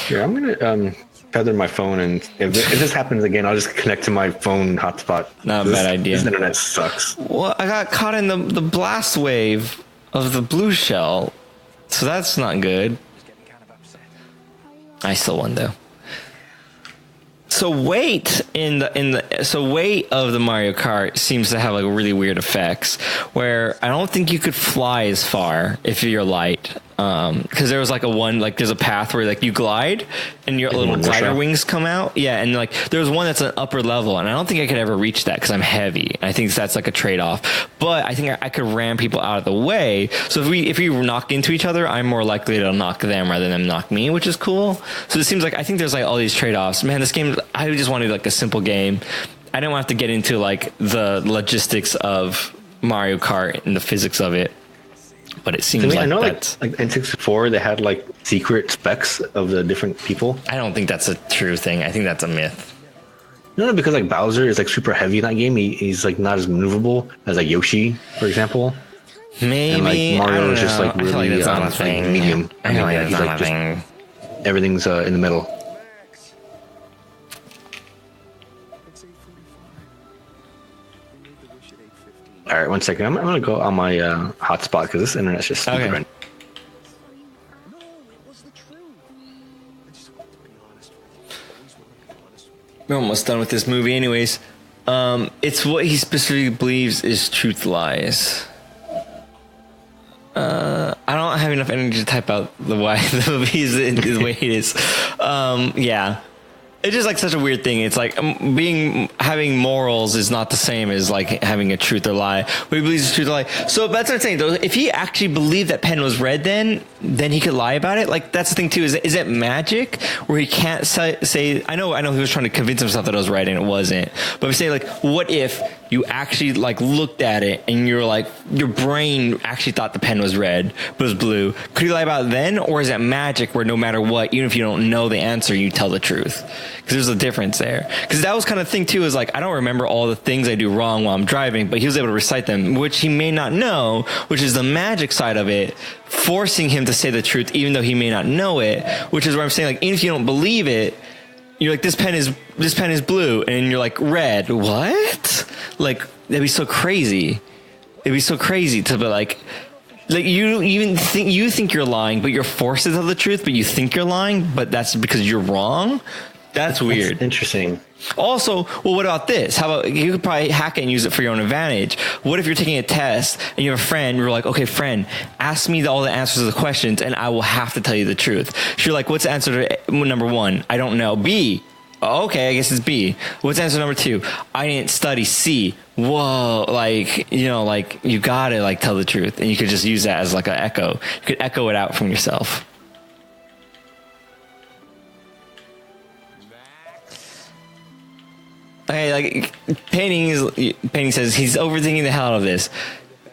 Yeah, I'm gonna tether my phone, and if this happens again, I'll just connect to my phone hotspot. Not a bad idea. This internet sucks. Well, I got caught in the blast wave of the blue shell, so that's not good. I still won though. So weight weight of the Mario Kart seems to have like really weird effects where I don't think you could fly as far if you're light. Because there was like there's a path where like you glide and your little glider wings come out. Yeah, and like there was one that's an upper level, and I don't think I could ever reach that because I'm heavy. I think that's like a trade-off. But I think I could ram people out of the way. So if we knock into each other, I'm more likely to knock them rather than them knock me, which is cool. So it seems like I think there's like all these trade-offs. Man, this game, I just wanted like a simple game. I don't have to get into like the logistics of Mario Kart and the physics of it. But it seems I know that's like in 64 they had like secret specs of the different people. I don't think that's a true thing. I think that's a myth. No, because like Bowser is like super heavy in that game. He's like not as maneuverable as like Yoshi, for example. Maybe. And like Mario is just like really I feel like that's not a thing. Like medium. I feel like that's not a thing. Everything's in the middle. All right, 1 second. I'm gonna go on my hotspot because this internet's just stupid. Okay. Right We're almost done with this movie anyways. It's what he specifically believes is truth lies. I don't have enough energy to type out why the movie is the way it is. Yeah. It's just like such a weird thing. It's like having morals is not the same as like having a truth or lie. But he believes it's truth or lie. So that's what I'm saying though. If he actually believed that pen was red, then he could lie about it. Like that's the thing too. Is it magic where he can't say? I know he was trying to convince himself that it was red and it wasn't. But we say like, what if you actually like looked at it and you're like, your brain actually thought the pen was red, but it was blue. Could you lie about it then? Or is that magic where no matter what, even if you don't know the answer, you tell the truth? Because there's a difference there. Because that was kind of thing too, is like, I don't remember all the things I do wrong while I'm driving, but he was able to recite them, which he may not know, which is the magic side of it, forcing him to say the truth, even though he may not know it, which is where I'm saying, like, even if you don't believe it, you're like, this pen is blue, and you're like, red. What? Like, that'd be so crazy. It'd be so crazy to be like you even think you're lying, but you're forced to tell the truth, but you think you're lying, but that's because you're wrong. That's weird. That's interesting. Also, well, what about this? How about you could probably hack it and use it for your own advantage? What if you're taking a test and you have a friend, you're like, okay, friend, ask me all the answers to the questions and I will have to tell you the truth. So you're like, what's the answer to number 1? I don't know. B. Oh, okay, I guess it's B. What's answer number 2? I didn't study. C. Whoa, like, you know, like, you gotta like tell the truth, and you could just use that as like an echo. You could echo it out from yourself. Okay, like, Painting says he's overthinking the hell out of this.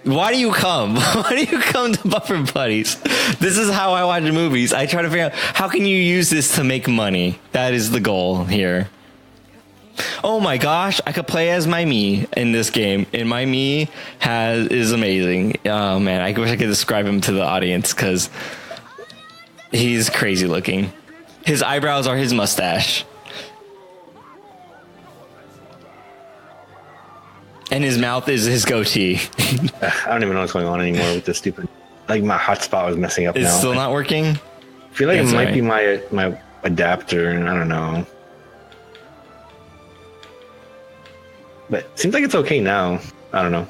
Why do you come? Why do you come to Buffer Buddies? This is how I watch movies. I try to figure out, how can you use this to make money? That is the goal here. Oh my gosh, I could play as my me in this game, and my me is amazing. Oh man, I wish I could describe him to the audience, because he's crazy looking. His eyebrows are his mustache. And his mouth is his goatee. I don't even know what's going on anymore with this stupid. Like, my hotspot was messing up now. It's still not working? I feel like it might be my adapter, and I don't know. But it seems like it's okay now. I don't know.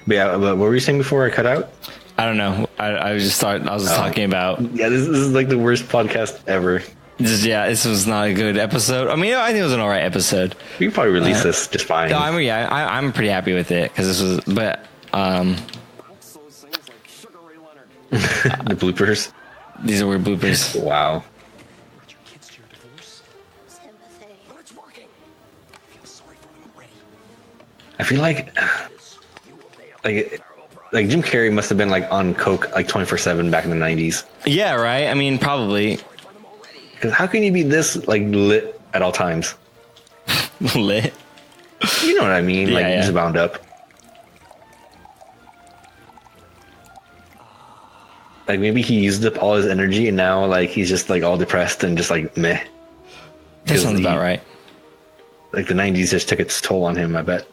But yeah, but what were you saying before I cut out? I don't know. I was just talking about. Yeah, this is like the worst podcast ever. This was not a good episode. I mean, I think it was an alright episode. We can probably release this just fine. No, I'm pretty happy with it, because this was, but the bloopers. These are weird bloopers. Wow. I feel like Jim Carrey must have been like on coke like 24/7 back in the 90s. Yeah, right. I mean, probably. Because how can you be this like lit at all times? Lit. You know what I mean? Yeah, like, yeah. just bound up. Like, maybe he used up all his energy and now like he's just like all depressed and just like meh. That sounds about right. Like, the 90s just took its toll on him, I bet.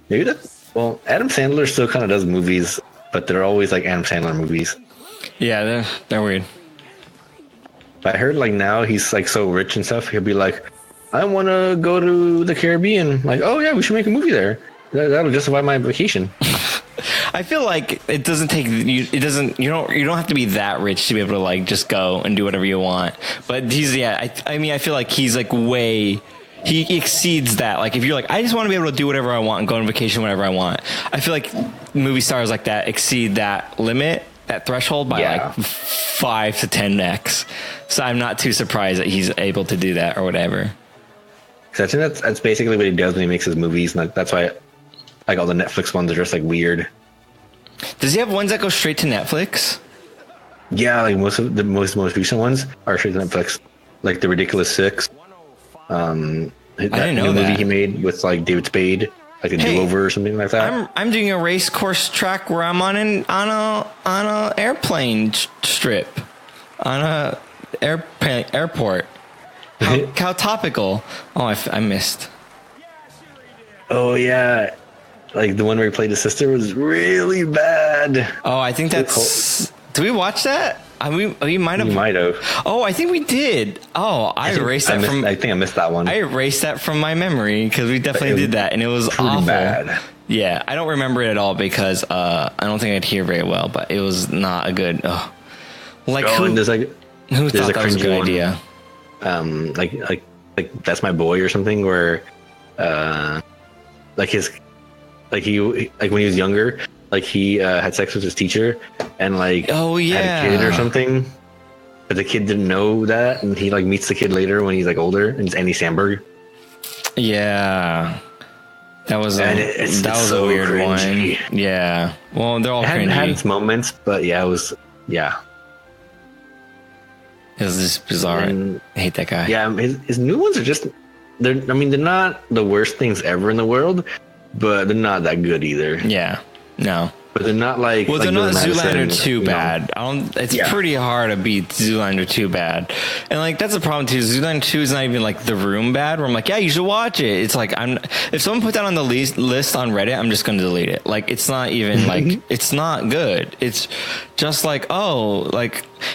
Maybe that's... Well, Adam Sandler still kind of does movies, but they're always like Adam Sandler movies. Yeah, they're weird. But I heard like now he's like so rich and stuff, he'll be like, I want to go to the Caribbean. Like, oh yeah, we should make a movie there. That'll justify my vacation. I feel like it doesn't take you. It doesn't. You don't have to be that rich to be able to like just go and do whatever you want. But I mean, I feel like he's like way. He exceeds that. Like, if you're like, I just want to be able to do whatever I want and go on vacation whenever I want. I feel like movie stars like that exceed that limit, that threshold by like 5 to 10x. So I'm not too surprised that he's able to do that or whatever. So I think that's basically what he does when he makes his movies. And that's why like all the Netflix ones are just like weird. Does he have ones that go straight to Netflix? Yeah, like most of the most recent ones are straight to Netflix. Like The Ridiculous Six. That didn't know new movie that. he made with like David Spade, like a do-over or something like that. I'm doing a race course track where I'm on a airplane strip, on a airport. How topical! Oh, I missed. Oh yeah, like the one where he played his sister was really bad. Oh, I think that's. Did we watch that? We might have. We might have. Oh, I think we did. Oh, I think I missed that one. I erased that from my memory because we definitely did that, and it was awful. Bad. Yeah, I don't remember it at all because I don't think I'd hear very well, but it was not a good. Like who thought that was a good idea? Like That's My Boy or something, where when he was younger, like he had sex with his teacher and like Oh, had yeah. a kid or something, but the kid didn't know that, and he like meets the kid later when he's like older, and it's Andy Samberg. Yeah. That was it's a weird cringy. one. Yeah. Well, they're all It cringy. had its moments, but yeah, it was just bizarre. And- I hate that guy. Yeah, his new ones are just they're not the worst things ever in the world, but they're not that good either. Yeah. No. But they're not like Well, they're not Zoolander Madison, too you know. bad. It's pretty hard to beat Zoolander 2 bad. And like that's the problem too. Zoolander 2 is not even like The Room bad. Where I'm like, yeah, you should watch it. It's like if someone put that on the list on Reddit, I'm just going to delete it. Like it's not even like it's not good. It's just like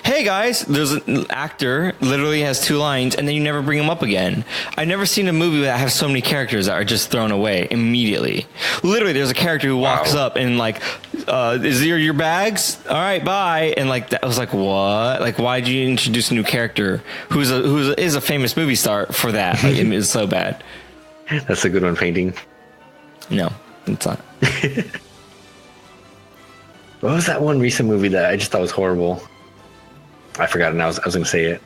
hey guys, there's an actor literally has 2 lines and then you never bring him up again. I've never seen a movie that has so many characters that are just thrown away immediately. Literally, there's a character who walks up and like. Is there your bags? All right, bye. And like that was like what? Like why did you introduce a new character who is a famous movie star for that? Like, it is so bad. That's a good one. Painting. No, it's not. What was that one recent movie that I just thought was horrible? I forgot it. I was going to say it.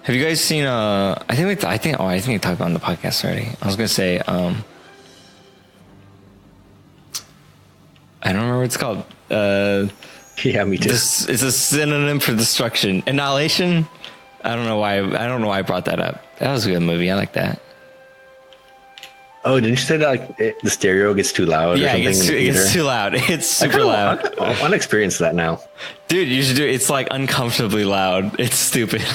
Have you guys seen? I think we talked about it on the podcast already. I was gonna say. I don't remember what it's called. Yeah, me too. It's a synonym for destruction. Annihilation. I don't know why I brought that up. That was a good movie. I like that. Oh, didn't you say that like the stereo gets too loud? Yeah, or something it gets too loud. It's super loud. I want to experience that now. Dude, you should do it. It's like uncomfortably loud. It's stupid.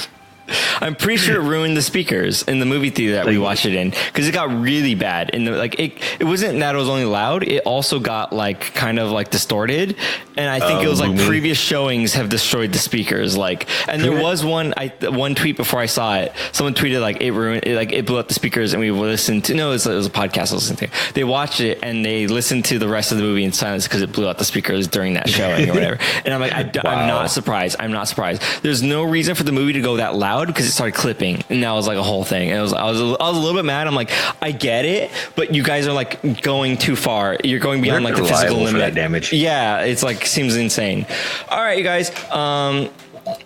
I'm pretty sure it ruined the speakers in the movie theater that we watched it in because it got really bad. And it wasn't that it was only loud. It also got like kind of like distorted. And I think it was like previous showings have destroyed the speakers. Like, and there was one tweet before I saw it. Someone tweeted like it blew up the speakers and we listened to. No, it was a podcast I listened to. They watched it and they listened to the rest of the movie in silence because it blew out the speakers during that showing or whatever. And I'm like, I'm not surprised. I'm not surprised. There's no reason for the movie to go that loud because it started clipping and that was like a whole thing. And I was a little bit mad. I'm like, I get it, but you guys are like going too far. You're going beyond like the physical limit. That damage. Yeah, it's like seems insane. All right, you guys.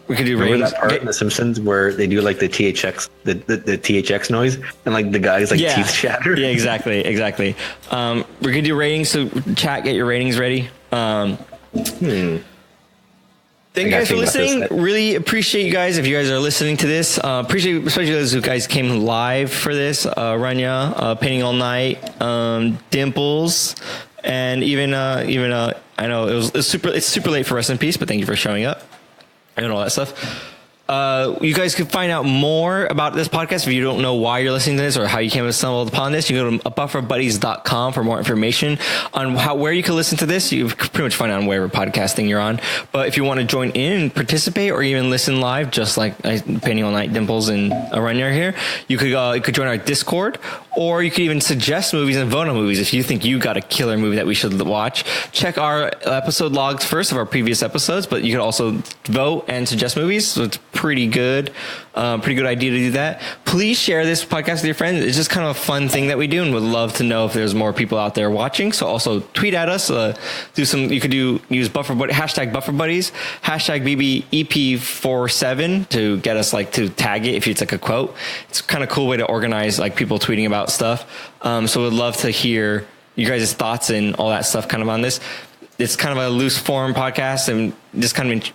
We could do Remember ratings. that part in The Simpsons where they do like the THX, the THX noise, and like the guy's like teeth shatter. Yeah, exactly. We're gonna do ratings. So chat, get your ratings ready. Thank you guys for listening. Really appreciate you guys. If you guys are listening to this, appreciate especially those who guys came live for this. Aranya, Painting All Night, Dimples, and even I know it's super late for Rest in Peace, but thank you for showing up and all that stuff. You guys can find out more about this podcast if you don't know why you're listening to this or how you came to stumble upon this. You go to bufferbuddies.com for more information on where you can listen to this. You can pretty much find out on whatever podcasting you're on. But if you want to join in and participate or even listen live, just like Painting All Night, Dimples, and Aranya here, you could join our Discord, or you could even suggest movies and vote on movies. If you think you got a killer movie that we should watch, check our episode logs first of our previous episodes, but you could also vote and suggest movies. So it's pretty good idea to do that. Please share this podcast with your friends. It's just kind of a fun thing that we do, and would love to know if there's more people out there watching. So also tweet at us. You could use hashtag BufferBuddies, hashtag BBEP47 to get us like to tag it if it's like a quote. It's kind of cool way to organize like people tweeting about stuff. So we'd love to hear you guys' thoughts and all that stuff kind of on this. It's kind of a loose form podcast, and just kind of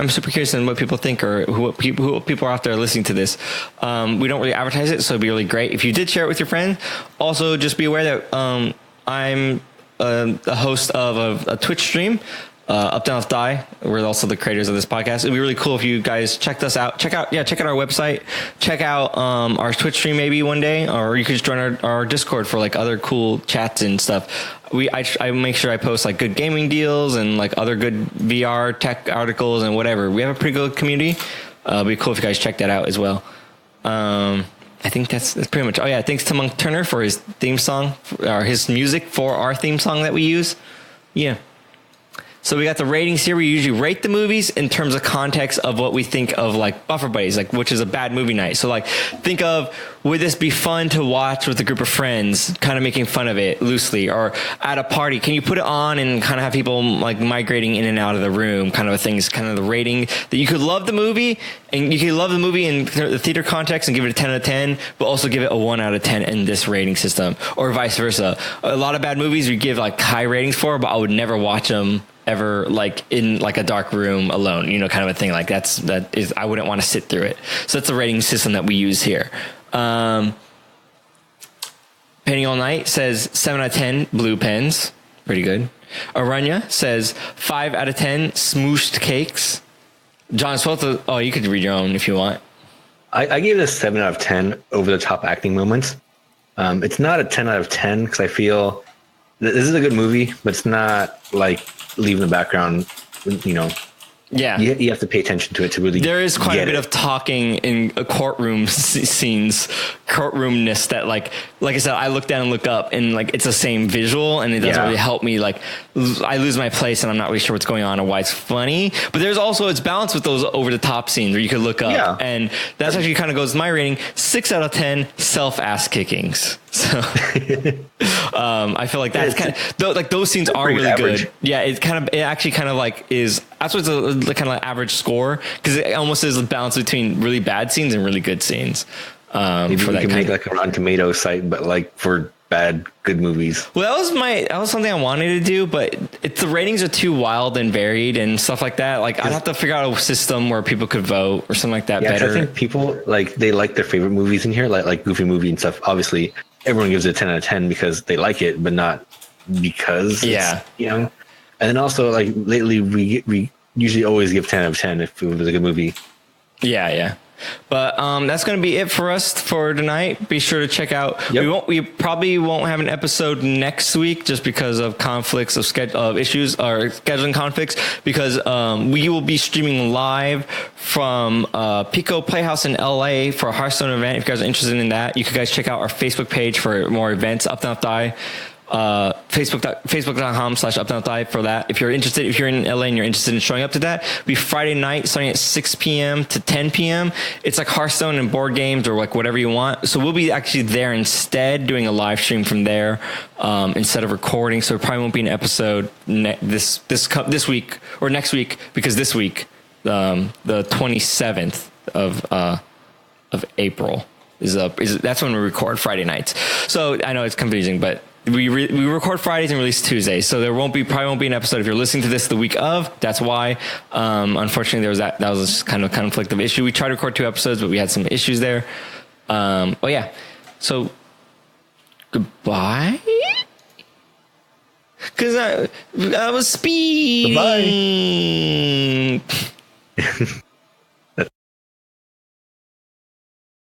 I'm super curious on what people think or who people are out there listening to this. We don't really advertise it, so it'd be really great if you did share it with your friends. Also, just be aware that I'm a host of a Twitch stream. UpDownLeftDie. We're also the creators of this podcast. It'd be really cool if you guys checked us out. Check out our website. Check out our Twitch stream maybe one day, or you could just join our Discord for like other cool chats and stuff. I make sure I post like good gaming deals and like other good VR tech articles and whatever. We have a pretty good community. It'd be cool if you guys check that out as well. I think that's pretty much. Oh yeah, thanks to Monk Turner for his theme song or his music for our theme song that we use. Yeah. So we got the ratings here. We usually rate the movies in terms of context of what we think of like Buffer Buddies, like which is a bad movie night. So like think of, would this be fun to watch with a group of friends, kind of making fun of it loosely, or at a party? Can you put it on and kind of have people like migrating in and out of the room, kind of a thing? Is kind of the rating that you could love the movie, and you could love the movie in the theater context and give it a 10 out of 10, but also give it a 1 out of 10 in this rating system, or vice versa. A lot of bad movies we give like high ratings for, but I would never watch them ever like in like a dark room alone, you know, kind of a thing. Like that is I wouldn't want to sit through it. So that's the rating system that we use here. Painting All Night says 7 out of 10 Blue Pens, pretty good. Aranya says 5 out of 10 Smooshed Cakes. John Swelter, oh, you could read your own if you want. I gave it a 7 out of 10 over the top acting moments. It's not a 10 out of 10 because I feel this is a good movie, but it's not like leaving the background, you know. Yeah, you have to pay attention to it to really. There is quite a bit of talking in a courtroom scenes, courtroomness that like I said, I look down and look up, and like it's the same visual, and it doesn't really help me. Like I lose my place, and I'm not really sure what's going on or why it's funny. But there's also it's balanced with those over the top scenes where you could look up, and that's actually kind of goes my rating 6 out of 10 self ass kickings. So I feel like that's kind of like those scenes are really average. Good. Yeah, it actually kind of like is that's what's the kind of like average score, because it almost is a balance between really bad scenes and really good scenes. Maybe we can make like a Rotten Tomatoes site, but like for good movies. Well, that was something I wanted to do, but the ratings are too wild and varied and stuff like that. Like I'd have to figure out a system where people could vote or something like that. Yeah, better. I think people they like their favorite movies in here, like Goofy movie and stuff. Obviously, everyone gives it a 10 out of 10 because they like it, but not because it's, you know. And then also like lately we usually always give 10 out of 10 if it was a good movie. Yeah. But that's going to be it for us for tonight. Be sure to check out. We probably won't have an episode next week just because of conflicts of issues or scheduling conflicts, because we will be streaming live from Pico Playhouse in LA for a Hearthstone event. If you guys are interested in that, you can guys check out our Facebook page for more events. UpDownLeftDie. Facebook.com/UpDownLeftDie for that. If you're interested, if you're in LA and you're interested in showing up to that, it'll be Friday night starting at 6 p.m. to 10 p.m. It's like Hearthstone and board games or like whatever you want. So we'll be actually there instead, doing a live stream from there instead of recording. So it probably won't be an episode this week or next week, because this week, the 27th of April is that's when we record Friday nights. So I know it's confusing, but we record Fridays and release Tuesdays, so there probably won't be an episode if you're listening to this the week of. That's why. Unfortunately, that was just kind of conflict of issue. We tried to record 2 episodes, but we had some issues there. So goodbye. Because I was speed. Bye.